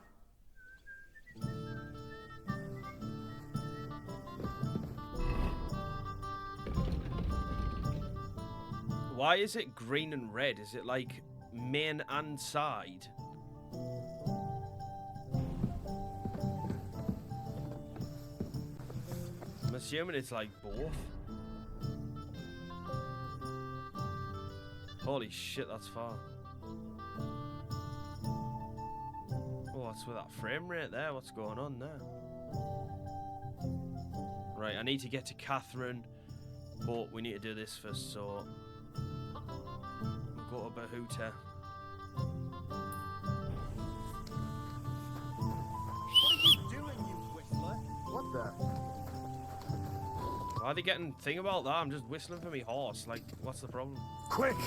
Why is it green and red? Is it like main and side? I'm assuming it's like both. Holy shit, that's far. Oh, what's with that frame rate there? What's going on there? Right, I need to get to Catherine, but we need to do this first, so we'll go to Bahuta. What are you doing, you whistler? What the? Why are they getting thing about that? I'm just whistling for me horse. Like, what's the problem? Quick!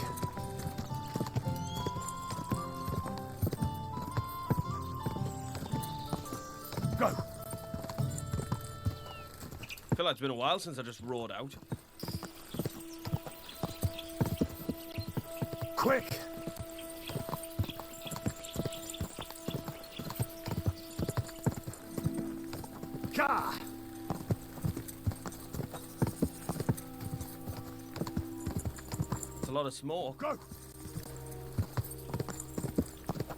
Go! I feel like it's been a while since I just rode out. Quick! Ka! It's a lot of smoke. Go!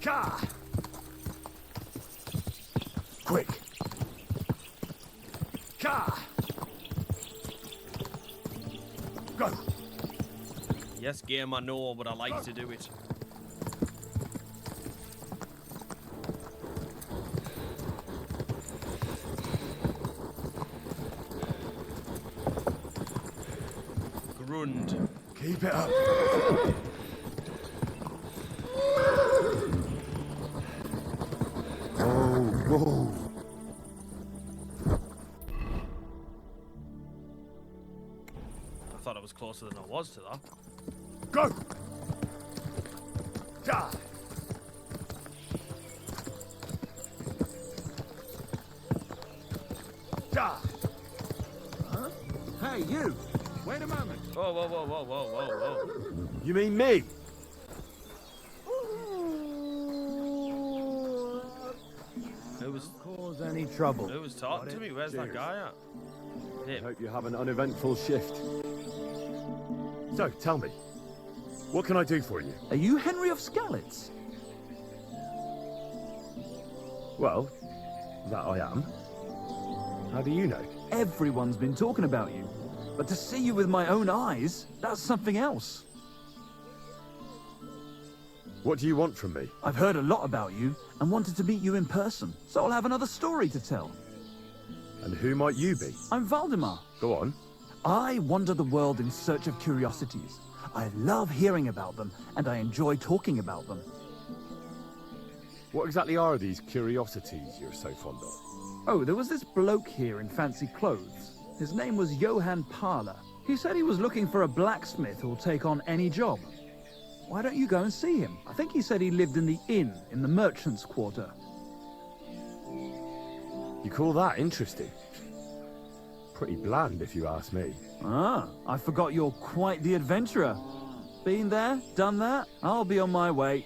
Ka! Quick! Ka! Go! Yes, game, I know, but I like to do it. around. Keep it up. Whoa. I thought I was closer than I was to that. Go! Die! Die! Huh? Hey, you! Wait a moment. Whoa, whoa, whoa, whoa, whoa, whoa, whoa. You mean me? Who was Cause any trouble. who was talking to me? Where's that guy at? I Him. hope you have an uneventful shift. So, tell me, what can I do for you? Are you Henry of Skalitz? Well, that I am. How do you know? Everyone's been talking about you. But to see you with my own eyes, that's something else. What do you want from me? I've heard a lot about you and wanted to meet you in person, so I'll have another story to tell. And who might you be? I'm Valdemar. Go on. I wander the world in search of curiosities. I love hearing about them, and I enjoy talking about them. What exactly are these curiosities you're so fond of? Oh, there was this bloke here in fancy clothes. His name was Johann Parler. He said he was looking for a blacksmith who'll take on any job. Why don't you go and see him? I think he said he lived in the inn in the merchant's quarter. You call that interesting? Pretty bland, if you ask me. Ah, I forgot you're quite the adventurer. Been there, done that, I'll be on my way.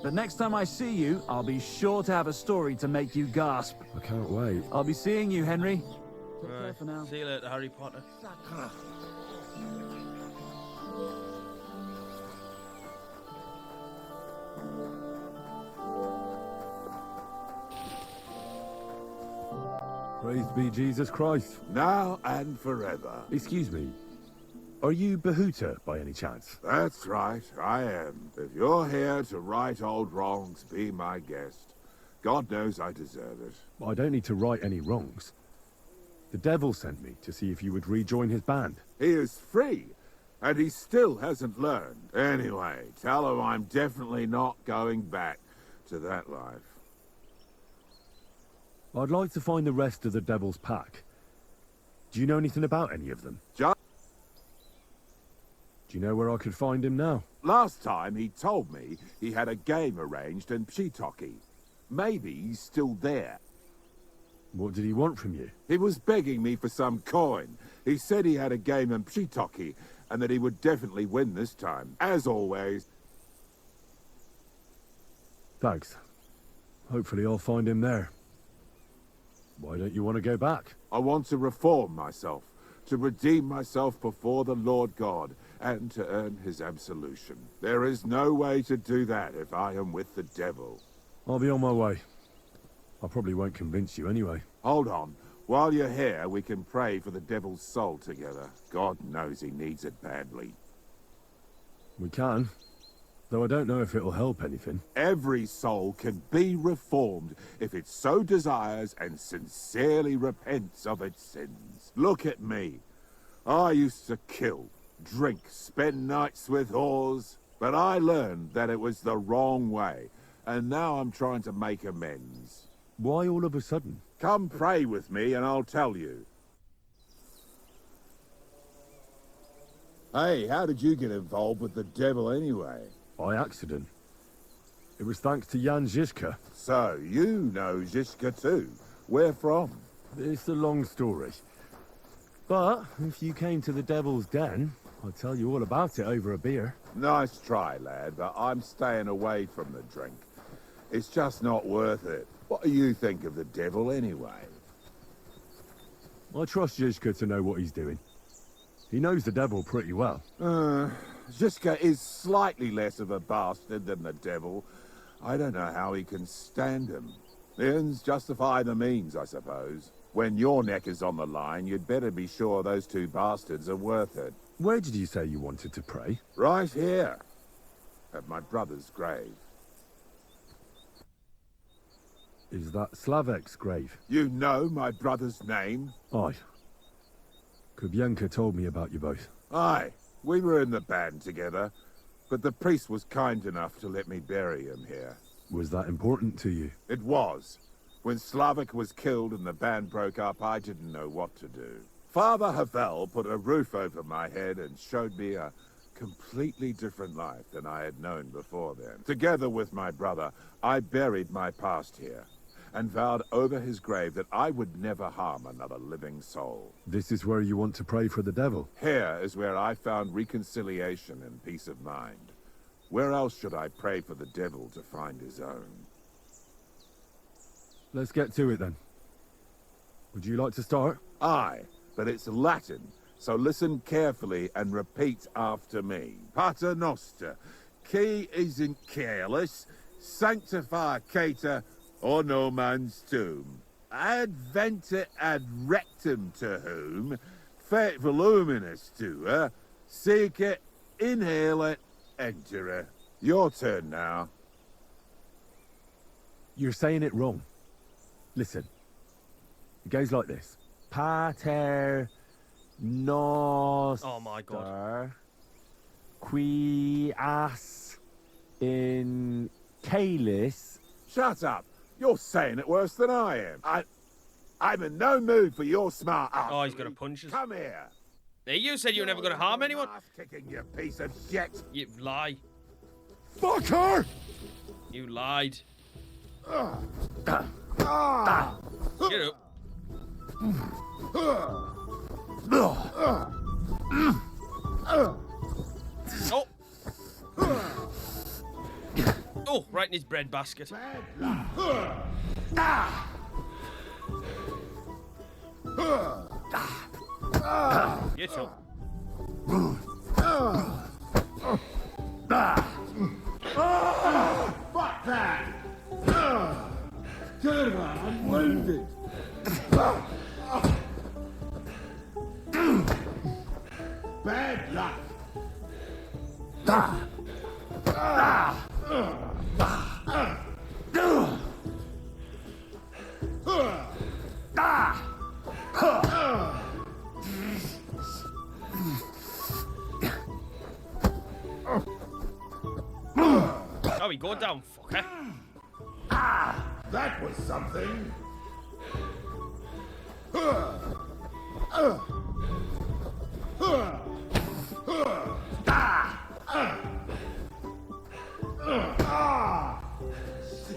But next time I see you, I'll be sure to have a story to make you gasp. I can't wait. I'll be seeing you, Henry. Take Right. care for now. See you later, Harry Potter. Praised be Jesus Christ. Now and forever. Excuse me. Are you Bahuta, by any chance? That's right, I am. If you're here to right old wrongs, be my guest. God knows I deserve it. I don't need to right any wrongs. The devil sent me to see if you would rejoin his band. He is free, and he still hasn't learned. Anyway, tell him I'm definitely not going back to that life. I'd like to find the rest of the devil's pack. Do you know anything about any of them? Just Do you know where I could find him now? last time he told me he had a game arranged in Pshitoki. Maybe he's still there. What did he want from you? He was begging me for some coin. He said he had a game in Pshitoki, and that he would definitely win this time. As always. Thanks. Hopefully I'll find him there. Why don't you want to go back? I want to reform myself, to redeem myself before the Lord God, and to earn his absolution. There is no way to do that if I am with the devil. I'll be on my way. I probably won't convince you anyway. Hold on. While you're here, we can pray for the devil's soul together. God knows he needs it badly. We can. Though I don't know if it'll help anything. Every soul can be reformed if it so desires and sincerely repents of its sins. Look at me. I used to kill, drink, spend nights with whores, but I learned that it was the wrong way, and now I'm trying to make amends. Why all of a sudden? Come pray with me and I'll tell you. Hey, how did you get involved with the devil anyway? By accident. It was thanks to Jan Žižka. So, you know Žižka too. Where from? It's a long story. But if you came to the Devil's Den, I'll tell you all about it over a beer. Nice try, lad, but I'm staying away from the drink. It's just not worth it. What do you think of the devil anyway? I trust Žižka to know what he's doing. He knows the devil pretty well. Žižka is slightly less of a bastard than the devil. I don't know how he can stand him. The ends justify the means, I suppose. When your neck is on the line, you'd better be sure those two bastards are worth it. Where did you say you wanted to pray? Right here, at my brother's grave. Is that Slavek's grave? You know my brother's name? Aye. Kubienka told me about you both. Aye. We were in the band together, but the priest was kind enough to let me bury him here. Was that important to you? It was. When Slavik was killed and the band broke up, I didn't know what to do. Father Havel put a roof over my head and showed me a completely different life than I had known before then. Together with my brother, I buried my past here and vowed over his grave that I would never harm another living soul. This is where you want to pray for the devil? Here is where I found reconciliation and peace of mind. Where else should I pray for the devil to find his own? Let's get to it then. Would you like to start? Aye, but it's Latin, so listen carefully and repeat after me. Pater Noster, qui is in careless, sanctify cater, or no man's tomb. Adventure ad rectum to whom, fate voluminous to her, seek it, inhale it, enter her. Your turn now. You're saying it wrong. Listen. It goes like this. Pater Noster. Oh my god. Qui as in calis. Shut up. You're saying it worse than I am. I'm in no mood for your smart ass. Oh, he's gonna punch us. Come here. Hey, you said you were never gonna harm anyone. Kicking you piece of shit. You lie. Fuck her! You lied. Get up. Oh. Oh, right in his bread basket. Get up. Fuck that! Turma, I'm wounded. Bad luck. Oh, we go down, fucker. That was something.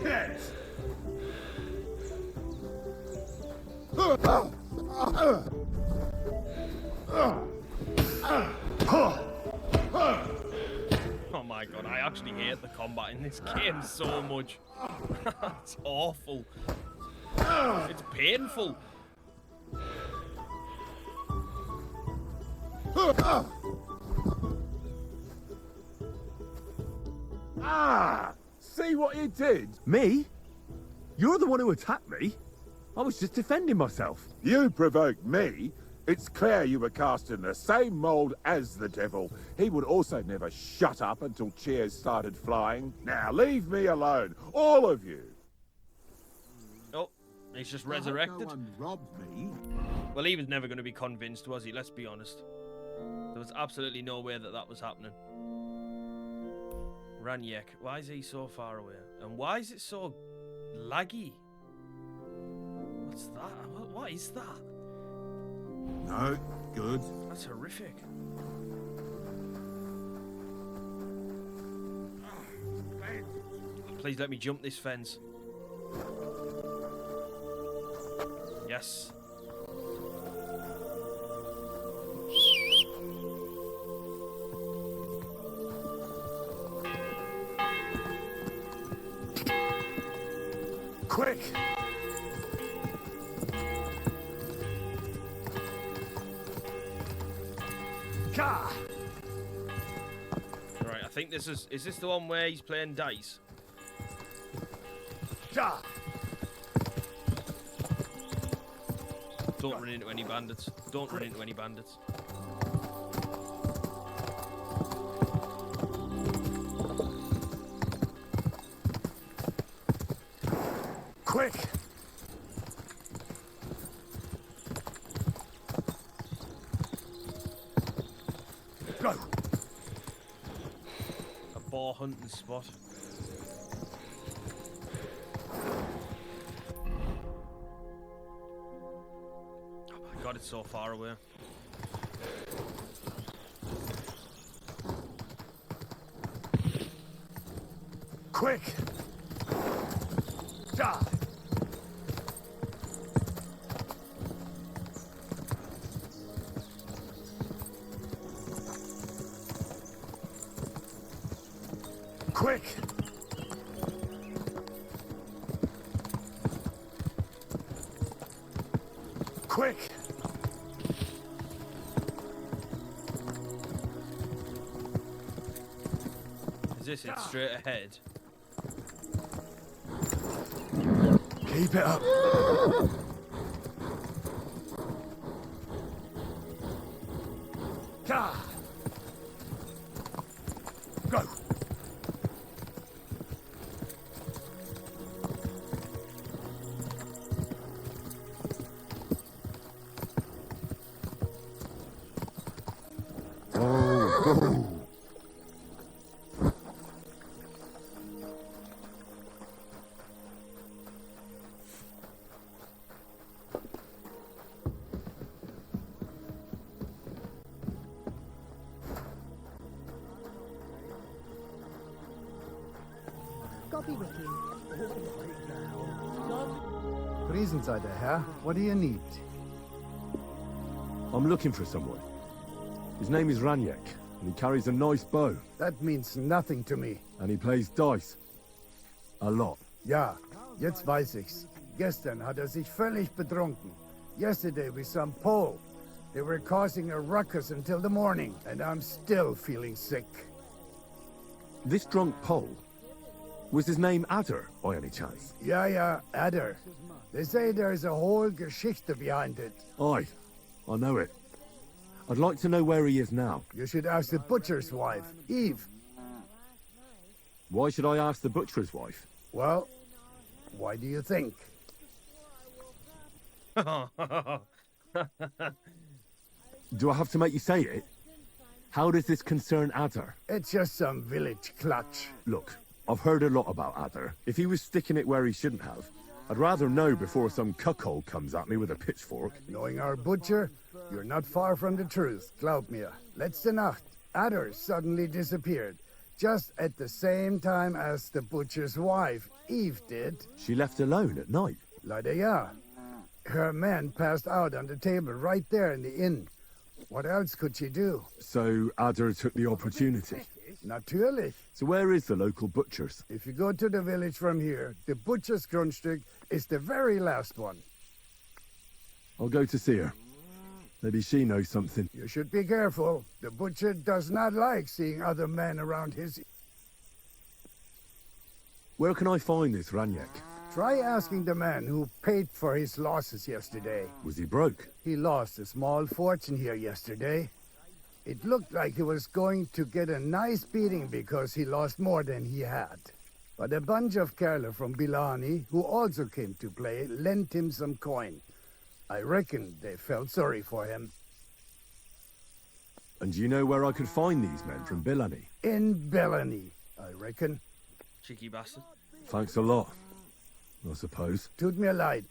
Shit. Oh my god, I actually hate the combat in this game so much. It's awful. It's painful. See what you did? Me? You're the one who attacked me. I was just defending myself. You provoked me. It's clear you were cast in the same mold as the devil. He would also never shut up until cheers started flying. Now leave me alone, all of you. Oh, he's just resurrected. No one robbed me. Well, he was never going to be convinced, was he? Let's be honest. There was absolutely no way that that was happening. Ranyek, why is he so far away? And why is it so laggy? What's that? What is that? No, good. That's horrific. Please let me jump this fence. Yes. Quick! Right, I think this is this the one where he's playing dice? Don't run into any bandits. Don't run into any bandits. Quick! Go! poor hunting spot. Oh my god, it's so far away. Quick! Die! Quick! Quick! Is this it straight ahead? Keep it up! Go! Greetings, der Herr. What do you need? I'm looking for someone. His name is Raniek, and he carries a nice bow. That means nothing to me. And he plays dice. A lot. Ja, jetzt weiß ich's. Gestern hat sich völlig betrunken. Yesterday we some Pole. They were causing a ruckus until the morning, and I'm still feeling sick. This drunk Pole? Was his name Adder, by any chance? Ja, Adder. They say there's a whole Geschichte behind it. Aye, I know it. I'd like to know where he is now. You should ask the butcher's wife, Eve. Why should I ask the butcher's wife? Well, why do you think? Do I have to make you say it? How does this concern Adder? It's just some village clutch. Look, I've heard a lot about Adder. If he was sticking it where he shouldn't have, I'd rather know before some cuckold comes at me with a pitchfork. Knowing our butcher, you're not far from the truth, glaub mir. Letzte Nacht, Adder suddenly disappeared, just at the same time as the butcher's wife, Eve, did. She left alone at night? Leider ja. Her man passed out on the table right there in the inn. What else could she do? So Adder took the opportunity? Natürlich. So where is the local butcher's? If you go to the village from here, the butcher's Grundstück is the very last one. I'll go to see her. Maybe she knows something. You should be careful. The butcher does not like seeing other men around his... Where can I find this Raniek? Try asking the man who paid for his losses yesterday. Was he broke? He lost a small fortune here yesterday. It looked like he was going to get a nice beating because he lost more than he had. But a bunch of Kerle from Bilani, who also came to play, lent him some coin. I reckon they felt sorry for him. And do you know where I could find these men from Bilani? In Bilani, I reckon. Cheeky bastard. Thanks a lot, I suppose. Tut mir leid.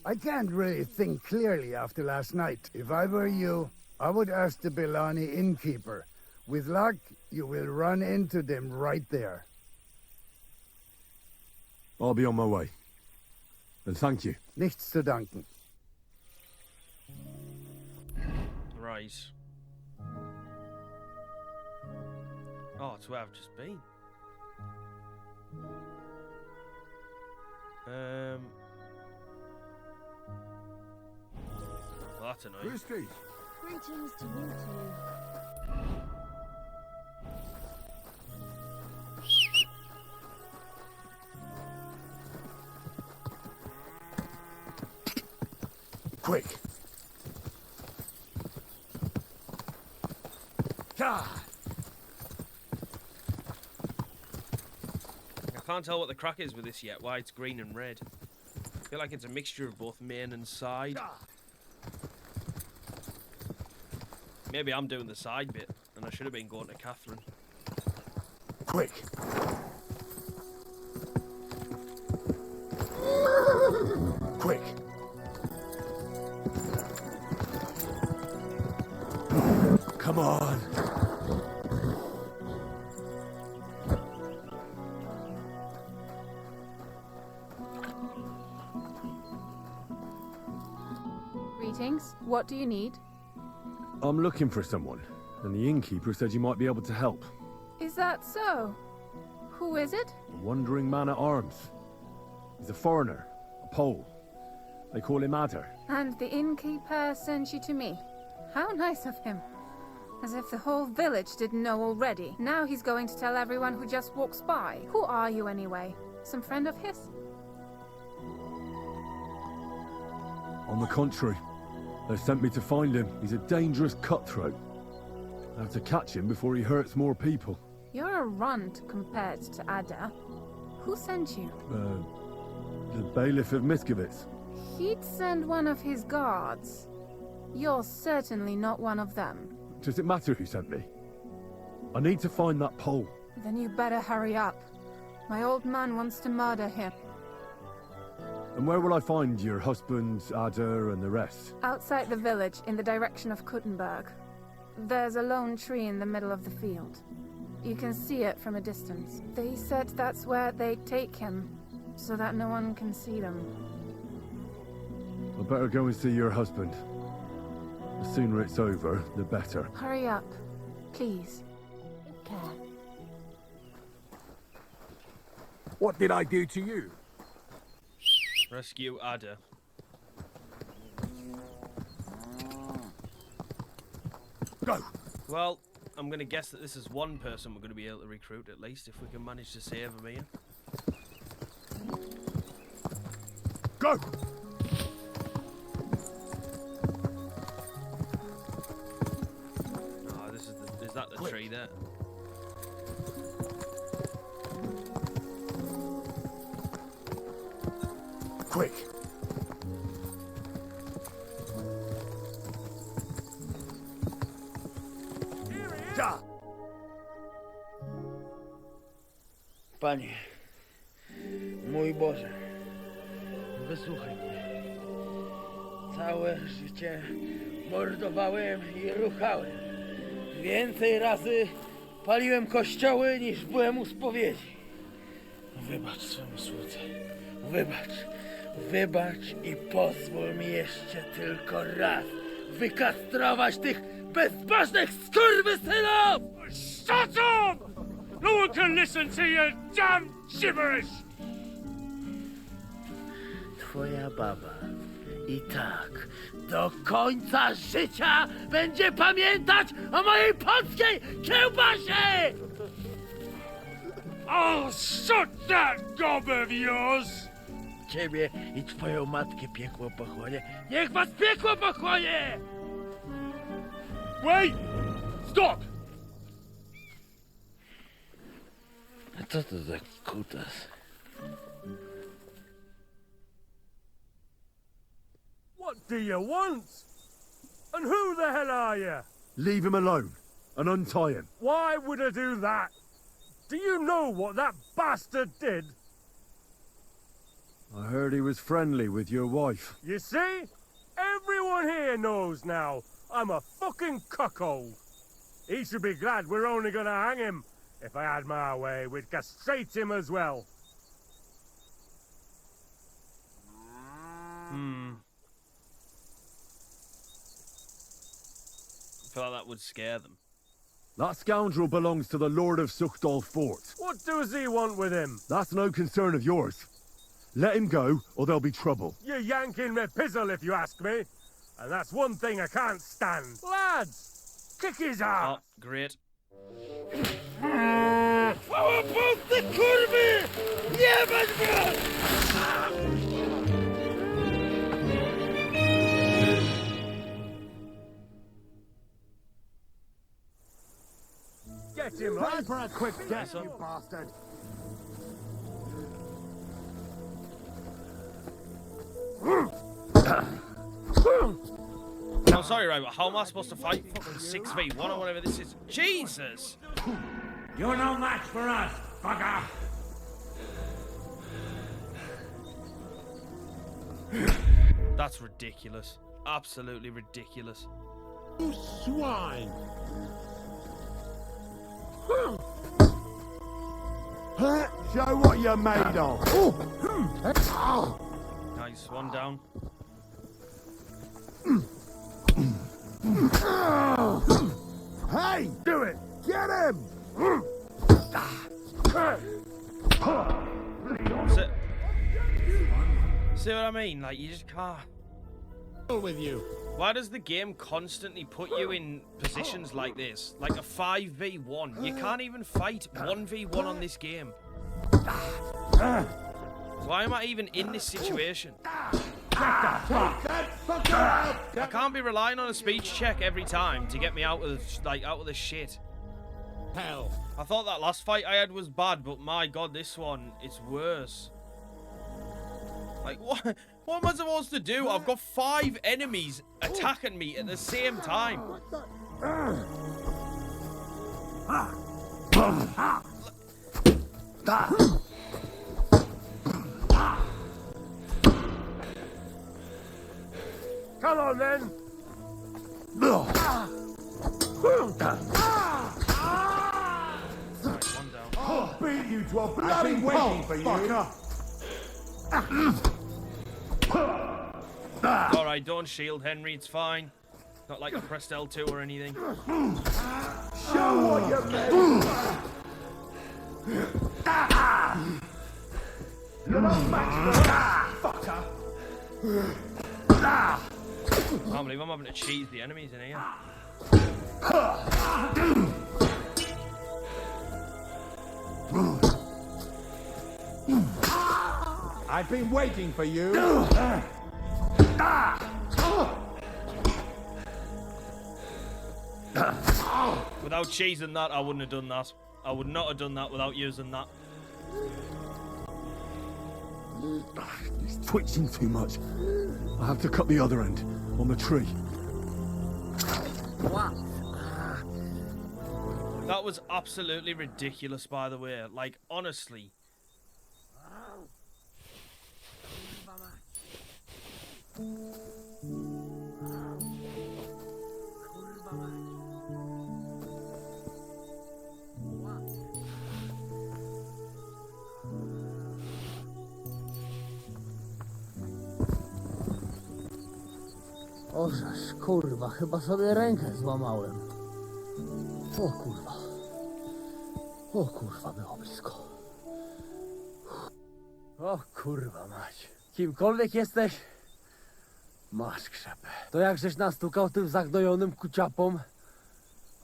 I can't really think clearly after last night. If I were you, I would ask the Bilani innkeeper. With luck, you will run into them right there. I'll be on my way. And thank you. Nichts zu danken. Right. Oh, it's where I've just been. Well, that's annoying. Greetings to you two. Quick! I can't tell what the crack is with this yet, why it's green and red. I feel like it's a mixture of both main and side. Maybe I'm doing the side bit, and I should have been going to Catherine. Quick! Quick! Come on! Greetings. What do you need? I'm looking for someone, and the innkeeper said you might be able to help. Is that so? Who is it? A wandering man at arms. He's a foreigner, a Pole. They call him Adder. And the innkeeper sent you to me. How nice of him. As if the whole village didn't know already. Now he's going to tell everyone who just walks by. Who are you anyway? Some friend of his? On the contrary, they sent me to find him. He's a dangerous cutthroat. I have to catch him before he hurts more people. You're a runt compared to Ada. Who sent you? The bailiff of Miskovitz. He'd send one of his guards. You're certainly not one of them. Does it matter who sent me? I need to find that Pole. Then you better hurry up. My old man wants to murder him. And where will I find your husband, Adder, and the rest? Outside the village, in the direction of Kuttenberg. There's a lone tree in the middle of the field. You can see it from a distance. They said that's where they'd take him, so that no one can see them. I better go and see your husband. The sooner it's over, the better. Hurry up, please. Take care. What did I do to you? Rescue Ada. Go! Well, I'm going to guess that this is one person we're going to be able to recruit, at least, if we can manage to save him here. Go! Oh, this is that the Quick. tree there? Quick! Ja! Panie, mój Boże, wysłuchaj mnie. Całe życie mordowałem i ruchałem. Więcej razy paliłem kościoły, niż byłem u spowiedzi. Wybacz swemu słudze. Wybacz i pozwól mi jeszcze tylko raz wykastrować tych bezbożnych skurwysynów! Shut up! No one can listen to your damn gibberish! Twoja baba i tak do końca życia będzie pamiętać o mojej polskiej kiełbasie! I'll shut that gob of yours! Ciebie i twoją matkę piekło pochłonie. Niech was piekło pochłonie! Wait! Stop! A co to za kutas? What do you want? And who the hell are you? Leave him alone and untie him. Why would I do that? Do you know what that bastard did? I heard he was friendly with your wife. You see? Everyone here knows now I'm a fucking cuckold. He should be glad we're only gonna hang him. If I had my way, we'd castrate him as well. I feel like that would scare them. That scoundrel belongs to the Lord of Suchdol Fort. What does he want with him? That's no concern of yours. Let him go, or there'll be trouble. You're yanking me pizzle, if you ask me. And that's one thing I can't stand. Lads, kick his ass! Oh, great. Chwała Polsce, kurwy! Jebać was! Get him, Time lads! for a quick death, you bastard! I'm sorry, right, but how am I supposed to fight fucking 6v1 or whatever this is? Jesus! You're no match for us, fucker! That's ridiculous. Absolutely ridiculous. You swine! Show what you're made of. Nice, one down. Hey, do it! Get him! See what I mean? Like, you just can't. With you. Why does the game constantly put you in positions like this? Like a 5v1. You can't even fight 1v1 on this game. Why am I even in this situation? I can't be relying on a speech check every time to get me out of the shit. Hell. I thought that last fight I had was bad, but my god, this one is worse. Like, what am I supposed to do? I've got 5 enemies attacking me at the same time. Come on, then! One down. I'll beat you to a bloody pulp, fucker! Alright, don't shield, Henry, it's fine. Not like I pressed L2 or anything. Show what you're made of! You're not match for us, fucker! I can't believe I'm having to cheese the enemies in here. I've been waiting for you. Without cheesing that, I wouldn't have done that. I would not have done that without using that. He's twitching too much. I have to cut the other end, on the tree. That was absolutely ridiculous, by the way. Like, honestly. Ożeż, kurwa, chyba sobie rękę złamałem. O kurwa. O kurwa, było blisko. O kurwa mać. Kimkolwiek jesteś, masz krzepę. To jak żeś nastukał tym zagnojonym kuciapom?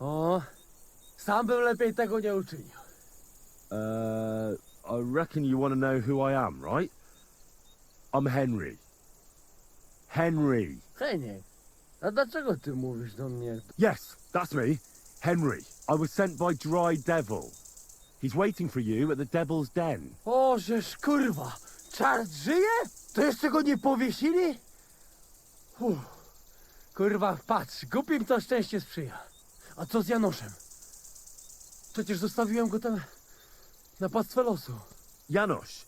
O, sam bym lepiej tego nie uczynił. I reckon you want to know who I am, right? I'm Henry. Henry. Heniek, a dlaczego ty mówisz do mnie? Yes, that's me. Henry. I was sent by Dry Devil. He's waiting for you at the Devil's Den. O, żeż kurwa, czart żyje? To jeszcze go nie powiesili? Kurwa, patrz, głupim to szczęście sprzyja. A co z Janoszem? Przecież zostawiłem go tam na pastwę losu. Janosz?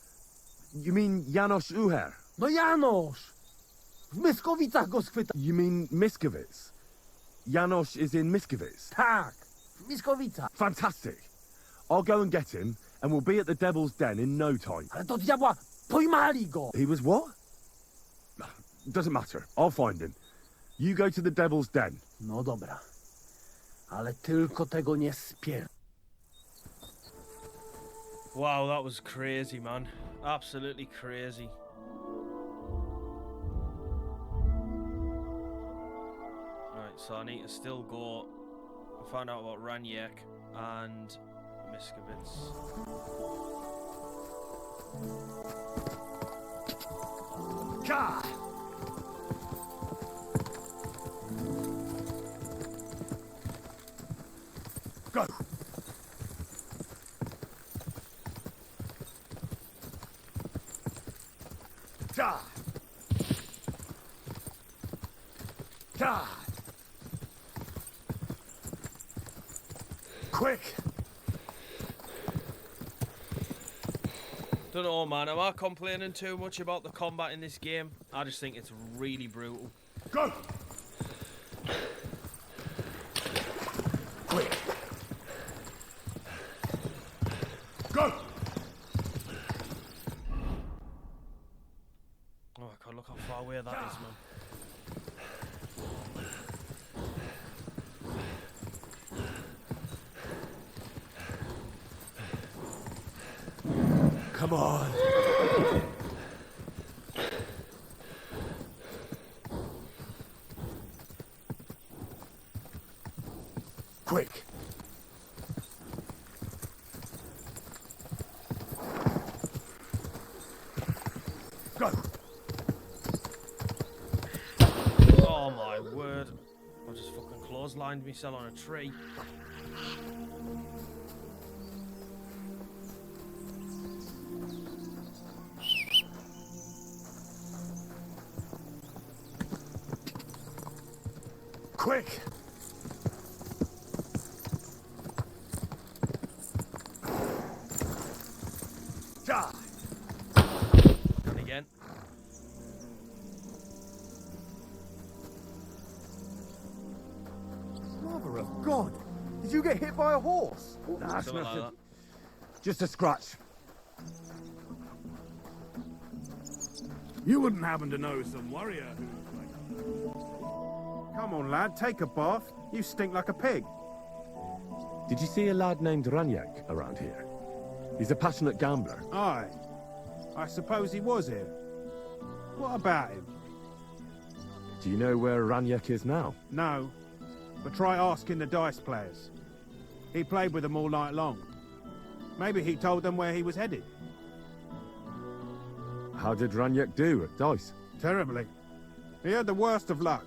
You mean Janosz Uher? No Janosz! W Myskowicach go schwyta. You mean Miskovic? Janosz is in Miskovic? Tak, w Myskowicach. Fantastic. I'll go and get him, and we'll be at the Devil's Den in no time. Ale do diabła, pojmali go! He was what? Doesn't matter. I'll find him. You go to the Devil's Den. No dobra. Ale tylko tego nie spier... Wow, that was crazy, man. Absolutely crazy. Right, so I need to still go and find out about Raniek and Miskovic. God! Go! Die! Die! Quick! Don't know, man. Am I complaining too much about the combat in this game? I just think it's really brutal. Go! Quick! Go! Oh my god, look how far away that is, man. Come on. Quick! Go! Oh my word. I just fucking clotheslined myself on a tree. Quick! Die! And again. Mother of God! Did you get hit by a horse? Nah, it's Something like nothing. that. Just a scratch. You wouldn't happen to know some warrior who's like... Come on, lad, take a bath. You stink like a pig. Did you see a lad named Ranyak around here? He's a passionate gambler. Aye. I suppose he was here. What about him? Do you know where Ranyak is now? No. But try asking the dice players. He played with them all night long. Maybe he told them where he was headed. How did Ranyak do at dice? Terribly. He had the worst of luck.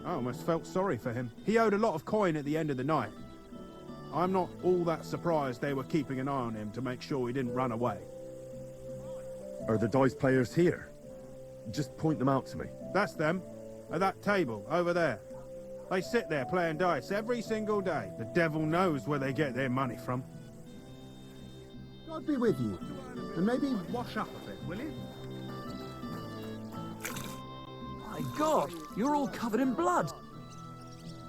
I almost felt sorry for him. He owed a lot of coin at the end of the night. I'm not all that surprised they were keeping an eye on him to make sure he didn't run away. Are the dice players here? Just point them out to me. That's them. At that table, over there. They sit there playing dice every single day. The devil knows where they get their money from. God be with you. And maybe wash up a bit, will you? My God, you're all covered in blood.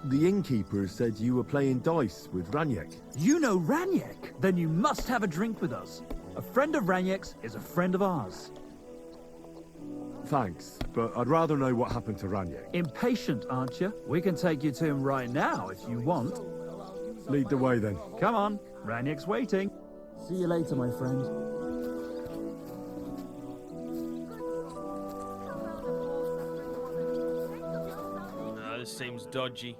The innkeeper said you were playing dice with Ranyak. You know Ranyak? Then you must have a drink with us. A friend of Ranyak's is a friend of ours. Thanks, but I'd rather know what happened to Ranyak. Impatient, aren't you? We can take you to him right now if you want. Lead the way then. Come on, Ranyak's waiting. See you later, my friend. This seems dodgy.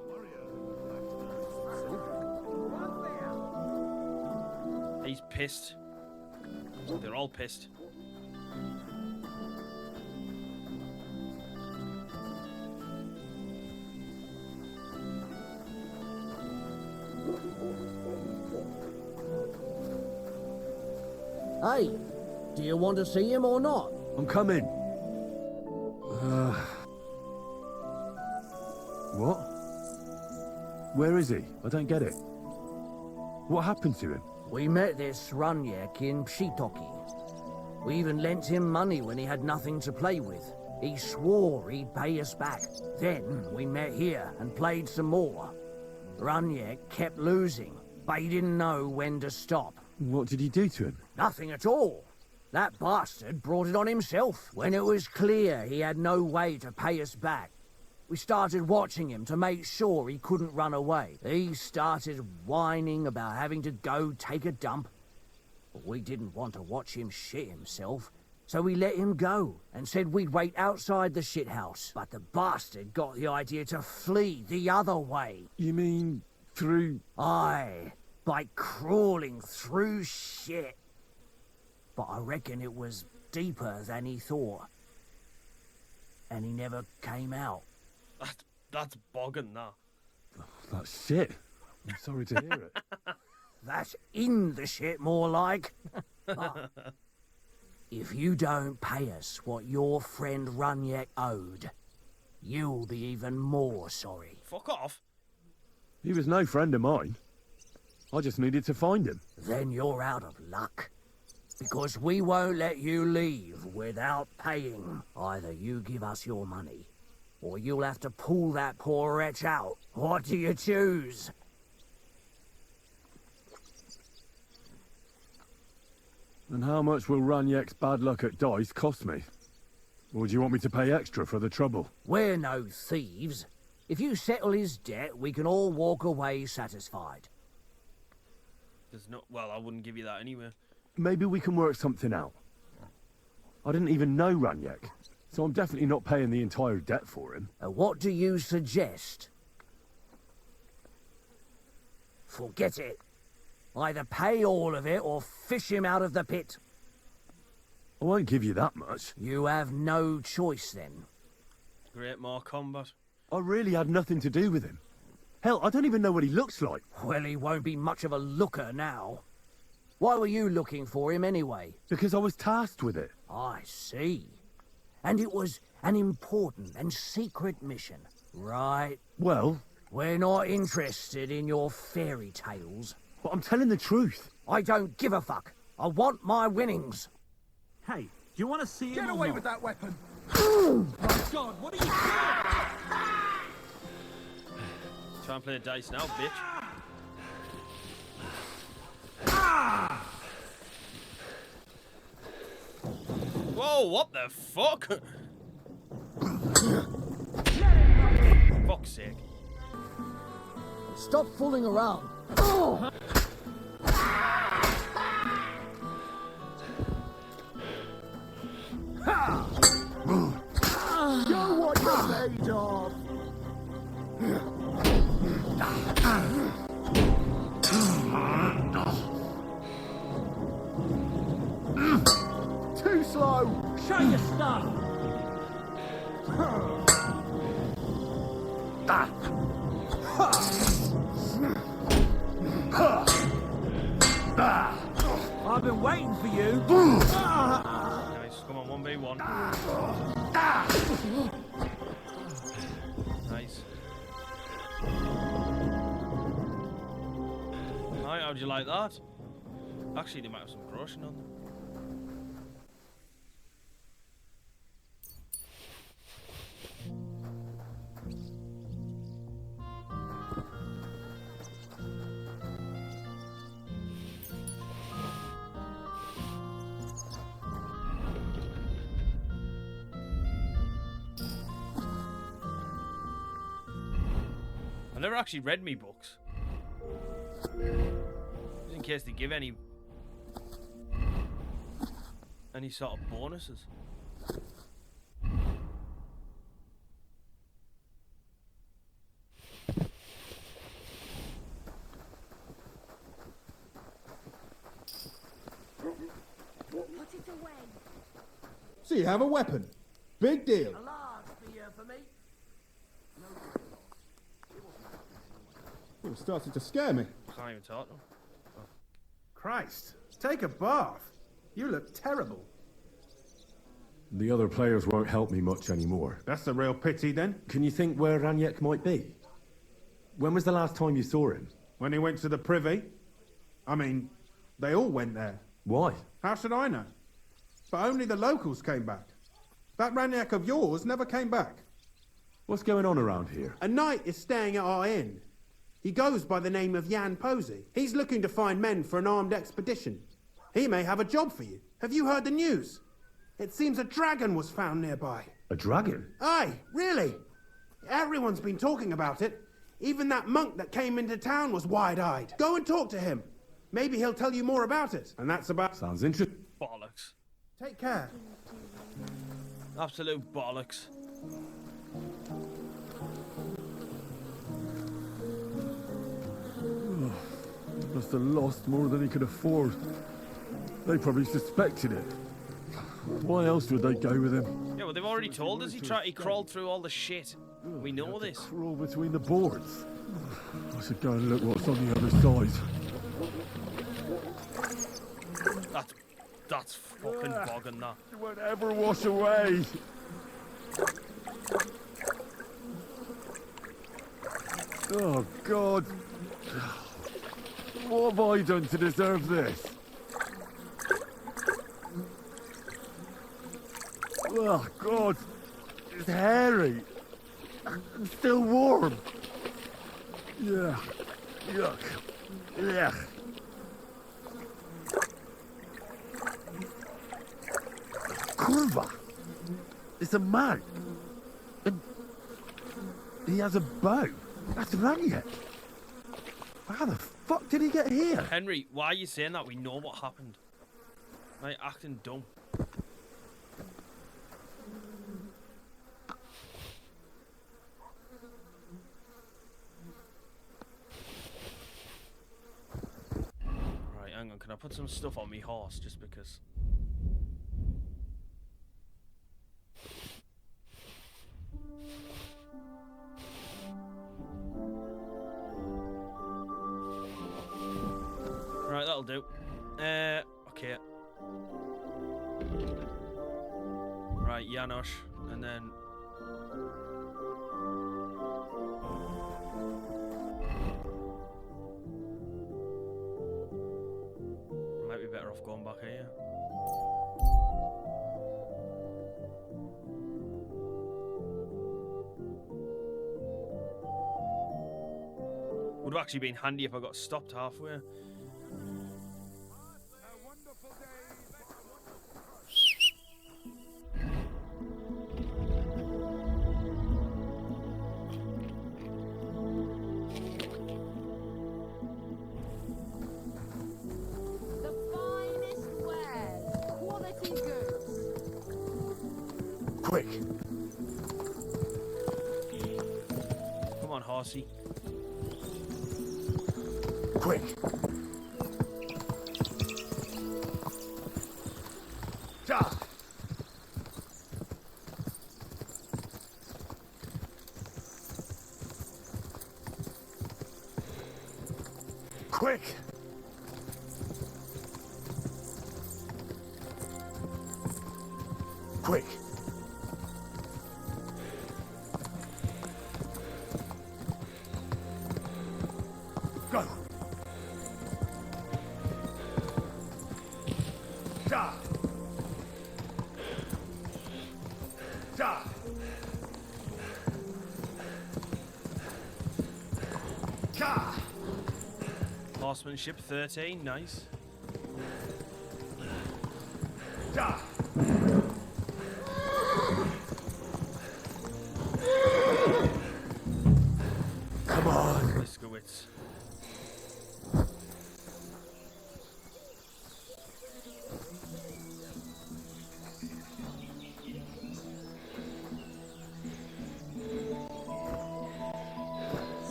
He's pissed. They're all pissed. Hey, do you want to see him or not? I'm coming. What? Where is he? I don't get it. What happened to him? We met this Runyak in Pshitoki. We even lent him money when he had nothing to play with. He swore he'd pay us back. Then we met here and played some more. Runyak kept losing, but he didn't know when to stop. What did he do to him? Nothing at all. That bastard brought it on himself. When it was clear he had no way to pay us back, we started watching him to make sure he couldn't run away. He started whining about having to go take a dump. But we didn't want to watch him shit himself, so we let him go and said we'd wait outside the shithouse. But the bastard got the idea to flee the other way. You mean through... Aye, by crawling through shit. But I reckon it was deeper than he thought. And he never came out. That's bogging, that. That's shit. I'm sorry to hear it. That's in the shit, more like. If you don't pay us what your friend Runyak owed, you'll be even more sorry. Fuck off. He was no friend of mine. I just needed to find him. Then you're out of luck. Because we won't let you leave without paying. Either you give us your money, or you'll have to pull that poor wretch out. What do you choose? And how much will Raniek's bad luck at dice cost me? Or do you want me to pay extra for the trouble? We're no thieves. If you settle his debt, we can all walk away satisfied. There's no... Well, I wouldn't give you that anyway. Maybe we can work something out. I didn't even know Raniek, so I'm definitely not paying the entire debt for him. What do you suggest? Forget it. Either pay all of it or fish him out of the pit. I won't give you that much. You have no choice then. Great, more combat. I really had nothing to do with him. Hell, I don't even know what he looks like. Well, he won't be much of a looker now. Why were you looking for him anyway? Because I was tasked with it. I see. And it was an important and secret mission, right? Well... We're not interested in your fairy tales. But I'm telling the truth. I don't give a fuck. I want my winnings. Hey, do you want to see him? Get away with that weapon! My God, what are you doing? Try and play the dice now, bitch. Whoa, what the fuck? Fuck's sake. Stop fooling around. Show what you're made of! Too slow! Show your stuff! I've been waiting for you. Nice, come on, 1v1. Nice. Alright, how'd you like that? Actually, they might have some corrosion on them. I never actually read me books. Just in case they give any sort of bonuses. Put it away. So you have a weapon. Big deal. A large beer for me. You're starting to scare me. Can't even talk to him. Christ, take a bath. You look terrible. The other players won't help me much anymore. That's a real pity then. Can you think where Raniek might be? When was the last time you saw him? When he went to the privy. I mean, they all went there. Why? How should I know? But only the locals came back. That Raniek of yours never came back. What's going on around here? A knight is staying at our inn. He goes by the name of Jan Posey. He's looking to find men for an armed expedition. He may have a job for you. Have you heard the news? It seems a dragon was found nearby. A dragon? Aye, really. Everyone's been talking about it. Even that monk that came into town was wide-eyed. Go and talk to him. Maybe he'll tell you more about it. And that's about... Sounds interesting. Bollocks. Take care. Absolute bollocks. Must have lost more than he could afford. They probably suspected it. Why else would they go with him? Yeah, well, they've already told us he crawled through all the shit. We know this. Crawl between the boards. I should go and look what's on the other side. That's fucking bogging that. You won't ever wash away. Oh, God. What have I done to deserve this? Oh, God. It's hairy. And still warm. Yeah. Yuck. Yeah. Kurva. It's a man. And he has a bow. That's Raniak. How the fuck did he get here? Henry, why are you saying that? We know what happened. Like, acting dumb. Right, hang on. Can I put some stuff on me horse just because? Right, that'll do. Okay. Right, Janosch, and then... Might be better off going back here. Would have actually been handy if I got stopped halfway. Quick. Come on, horsey. Quick. Ja. Quick. Quick. Go. Ja. Ja. Ja. Horsemanship 13, nice. Ja. Come on. Liskowitz.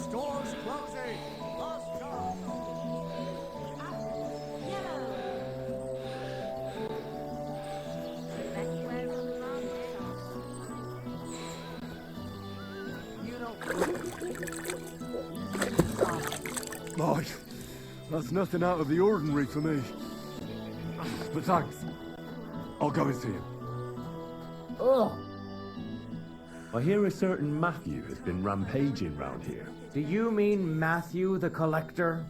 Stores closing. Last chance. Boy, that's nothing out of the ordinary for me. But thanks. I'll go and see him. Ugh. I hear a certain Matthew has been rampaging round here. Do you mean Matthew the Collector?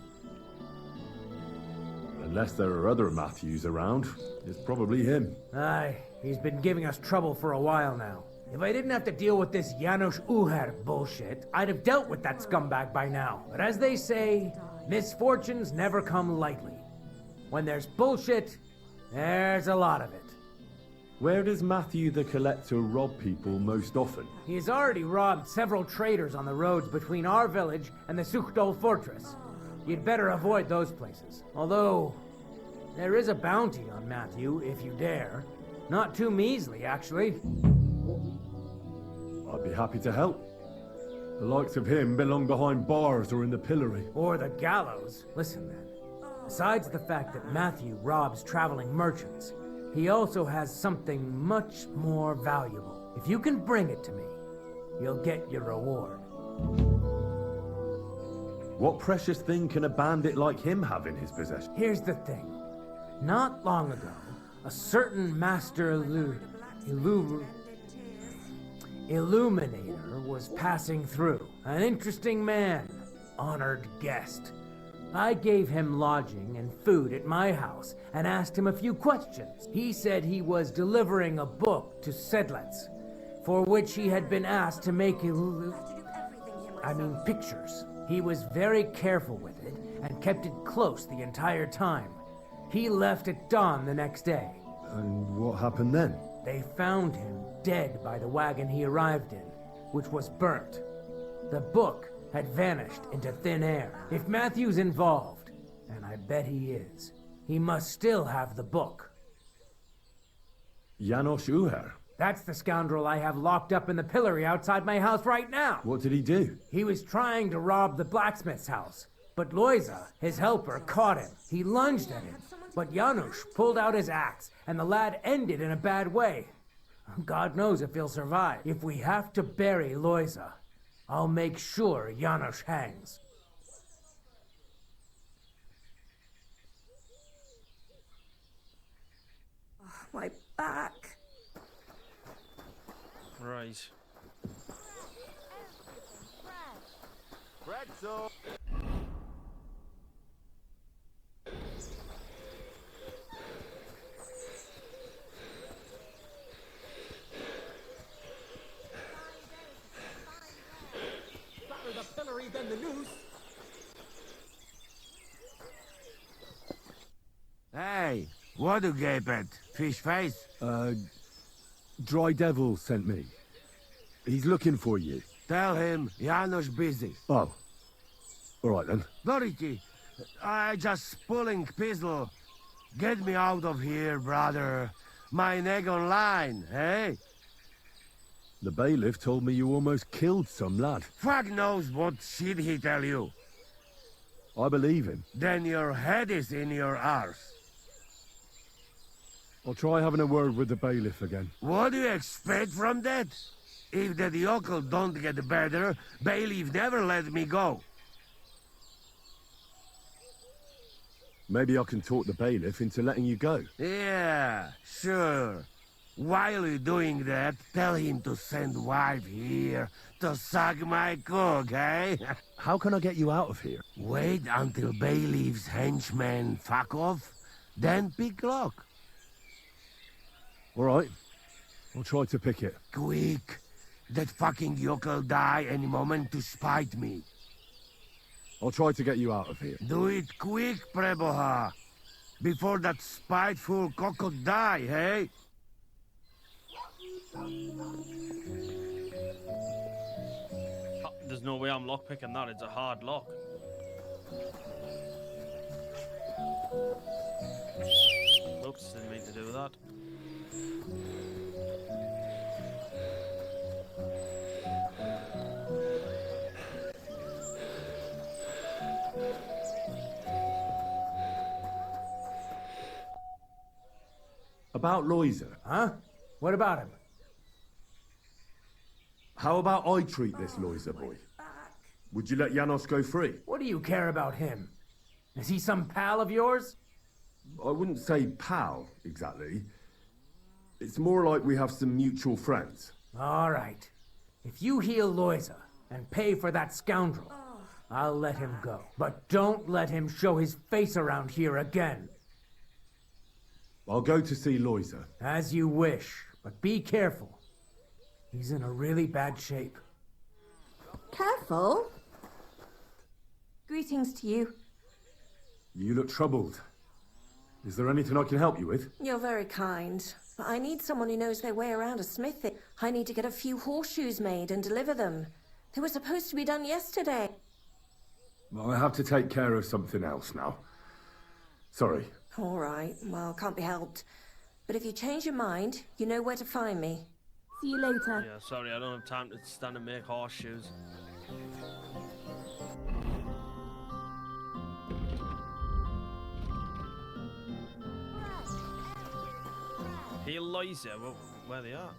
Unless there are other Matthews around, it's probably him. Aye, he's been giving us trouble for a while now. If I didn't have to deal with this Janos Uher bullshit, I'd have dealt with that scumbag by now. But as they say, misfortunes never come lightly. When there's bullshit, there's a lot of it. Where does Matthew the Collector rob people most often? He's already robbed several traders on the roads between our village and the Suchdol fortress. You'd better avoid those places. Although, there is a bounty on Matthew, if you dare. Not too measly, actually. I'd be happy to help. The likes of him belong behind bars or in the pillory. Or the gallows. Listen, then. Besides the fact that Matthew robs traveling merchants, he also has something much more valuable. If you can bring it to me, you'll get your reward. What precious thing can a bandit like him have in his possession? Here's the thing. Not long ago, a certain master illuminator was passing through. An interesting man, honored guest. I gave him lodging and food at my house and asked him a few questions. He said he was delivering a book to Sedlets, for which he had been asked to make pictures. He was very careful with it and kept it close the entire time. He left at dawn the next day. And what happened then? They found him dead by the wagon he arrived in, which was burnt. The book had vanished into thin air. If Matthew's involved, and I bet he is, he must still have the book. Janos Uher? That's the scoundrel I have locked up in the pillory outside my house right now. What did he do? He was trying to rob the blacksmith's house, but Loisa, his helper, caught him. He lunged at him, but Janusz pulled out his axe, and the lad ended in a bad way. God knows if he'll survive. If we have to bury Loisa, I'll make sure Janusz hangs. Oh, my back. Right. Pretzel. Better the pillory than the noose. Hey, what do you gape at? Fish face? Dry Devil sent me. He's looking for you. Tell him Janos busy. Oh. All right then. Dority, I just pulling pistol. Get me out of here, brother. My neck on line, eh? The bailiff told me you almost killed some lad. Fuck knows what shit he tell you. I believe him. Then your head is in your arse. I'll try having a word with the bailiff again. What do you expect from that? If the yokel don't get better, bailiff never let me go. Maybe I can talk the bailiff into letting you go. Yeah, sure. While you're doing that, tell him to send wife here to suck my cock, eh? How can I get you out of here? Wait until bailiff's henchmen fuck off, then pick lock. All right. I'll try to pick it. Quick. That fucking yokel die any moment to spite me. I'll try to get you out of here. Do it quick, Preboha. Before that spiteful cockle die, hey? There's no way I'm lockpicking that. It's a hard lock. Oops, didn't mean to do that. About Loisa. Huh? What about him? How about I treat this Loisa boy? Would you let Janos go free? What do you care about him? Is he some pal of yours? I wouldn't say pal, exactly. It's more like we have some mutual friends. All right. If you heal Loisa and pay for that scoundrel, I'll let him go. But don't let him show his face around here again. I'll go to see Loisa. As you wish, but be careful. He's in a really bad shape. Careful. Greetings to you. You look troubled. Is there anything I can help you with? You're very kind, but I need someone who knows their way around a smithy. I need to get a few horseshoes made and deliver them. They were supposed to be done yesterday. I have to take care of something else now. Sorry. All right, well, can't be helped. But if you change your mind, you know where to find me. See you later. Yeah, sorry, I don't have time to stand and make horseshoes. Hey, Loisa, where they are?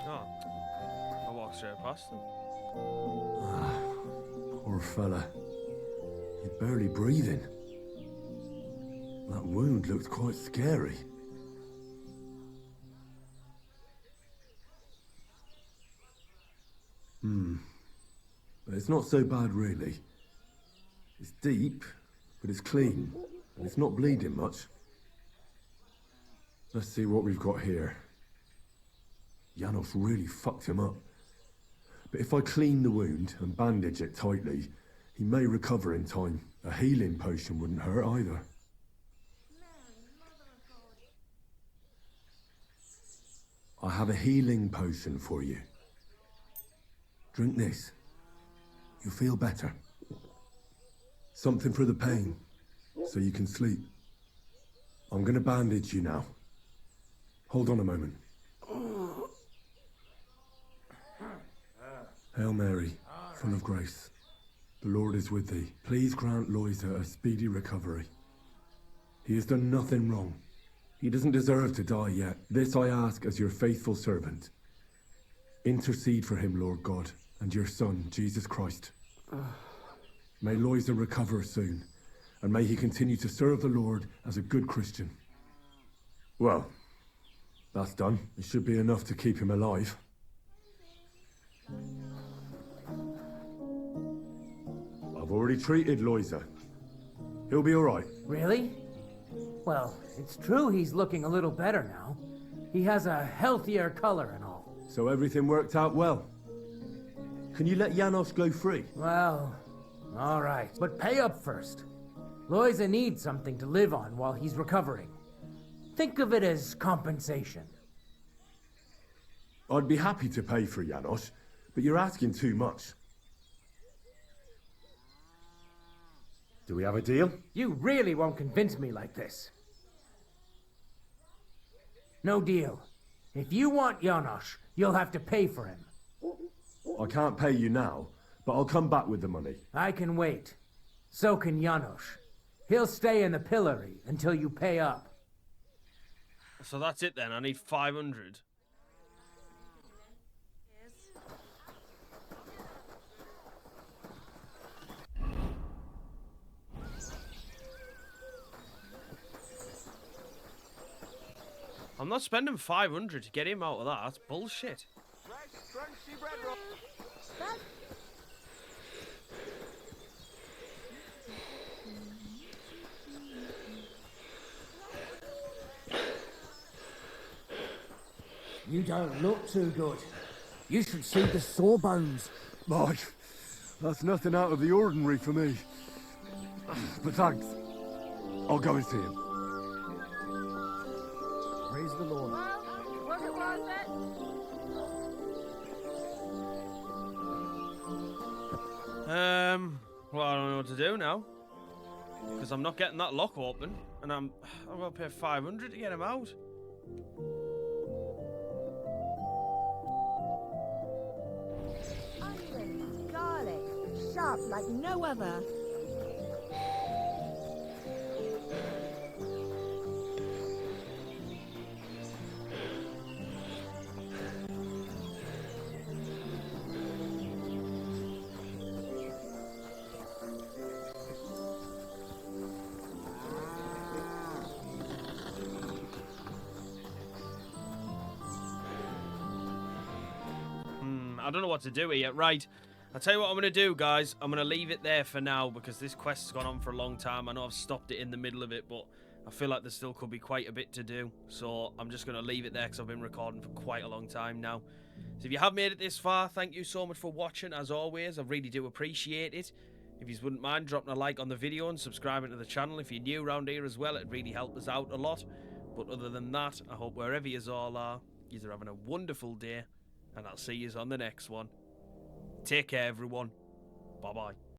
Oh, I walked straight past them. Poor fella. He's barely breathing. That wound looked quite scary. But it's not so bad, really. It's deep, but it's clean, and it's not bleeding much. Let's see what we've got here. Janos really fucked him up. But if I clean the wound and bandage it tightly, he may recover in time. A healing potion wouldn't hurt either. I have a healing potion for you. Drink this. You'll feel better. Something for the pain, so you can sleep. I'm gonna bandage you now. Hold on a moment. Hail Mary, full of grace. The Lord is with thee. Please grant Loisa a speedy recovery. He has done nothing wrong. He doesn't deserve to die yet. This I ask as your faithful servant. Intercede for him, Lord God, and your Son, Jesus Christ. May Loisa recover soon, and may he continue to serve the Lord as a good Christian. Well, that's done. It should be enough to keep him alive. I've already treated Loisa. He'll be all right. Really? Well, it's true he's looking a little better now. He has a healthier color and all. So everything worked out well. Can you let Janos go free? Well, all right. But pay up first. Loisa needs something to live on while he's recovering. Think of it as compensation. I'd be happy to pay for Janos, but you're asking too much. Do we have a deal? You really won't convince me like this. No deal. If you want Janos, you'll have to pay for him. I can't pay you now, but I'll come back with the money. I can wait. So can Janos. He'll stay in the pillory until you pay up. So that's it then. I need 500. I'm not spending 500 to get him out of that. That's bullshit. You don't look too good. You should see the sawbones. Mike, that's nothing out of the ordinary for me. But thanks. I'll go and see him. Praise the Lord. Was it worth it? Well, I don't know what to do now. Because I'm not getting that lock open. And I'm going to pay 500 to get him out. Onions, garlic, sharp like no other. I don't know what to do here. Right, I'll tell you what I'm going to do, guys. I'm going to leave it there for now because this quest's gone on for a long time. I know I've stopped it in the middle of it, but I feel like there still could be quite a bit to do. So I'm just going to leave it there because I've been recording for quite a long time now. So if you have made it this far, thank you so much for watching. As always, I really do appreciate it. If you wouldn't mind dropping a like on the video and subscribing to the channel if you're new around here as well, it'd really help us out a lot. But other than that, I hope wherever you all are, you're having a wonderful day. And I'll see you on the next one. Take care, everyone. Bye-bye.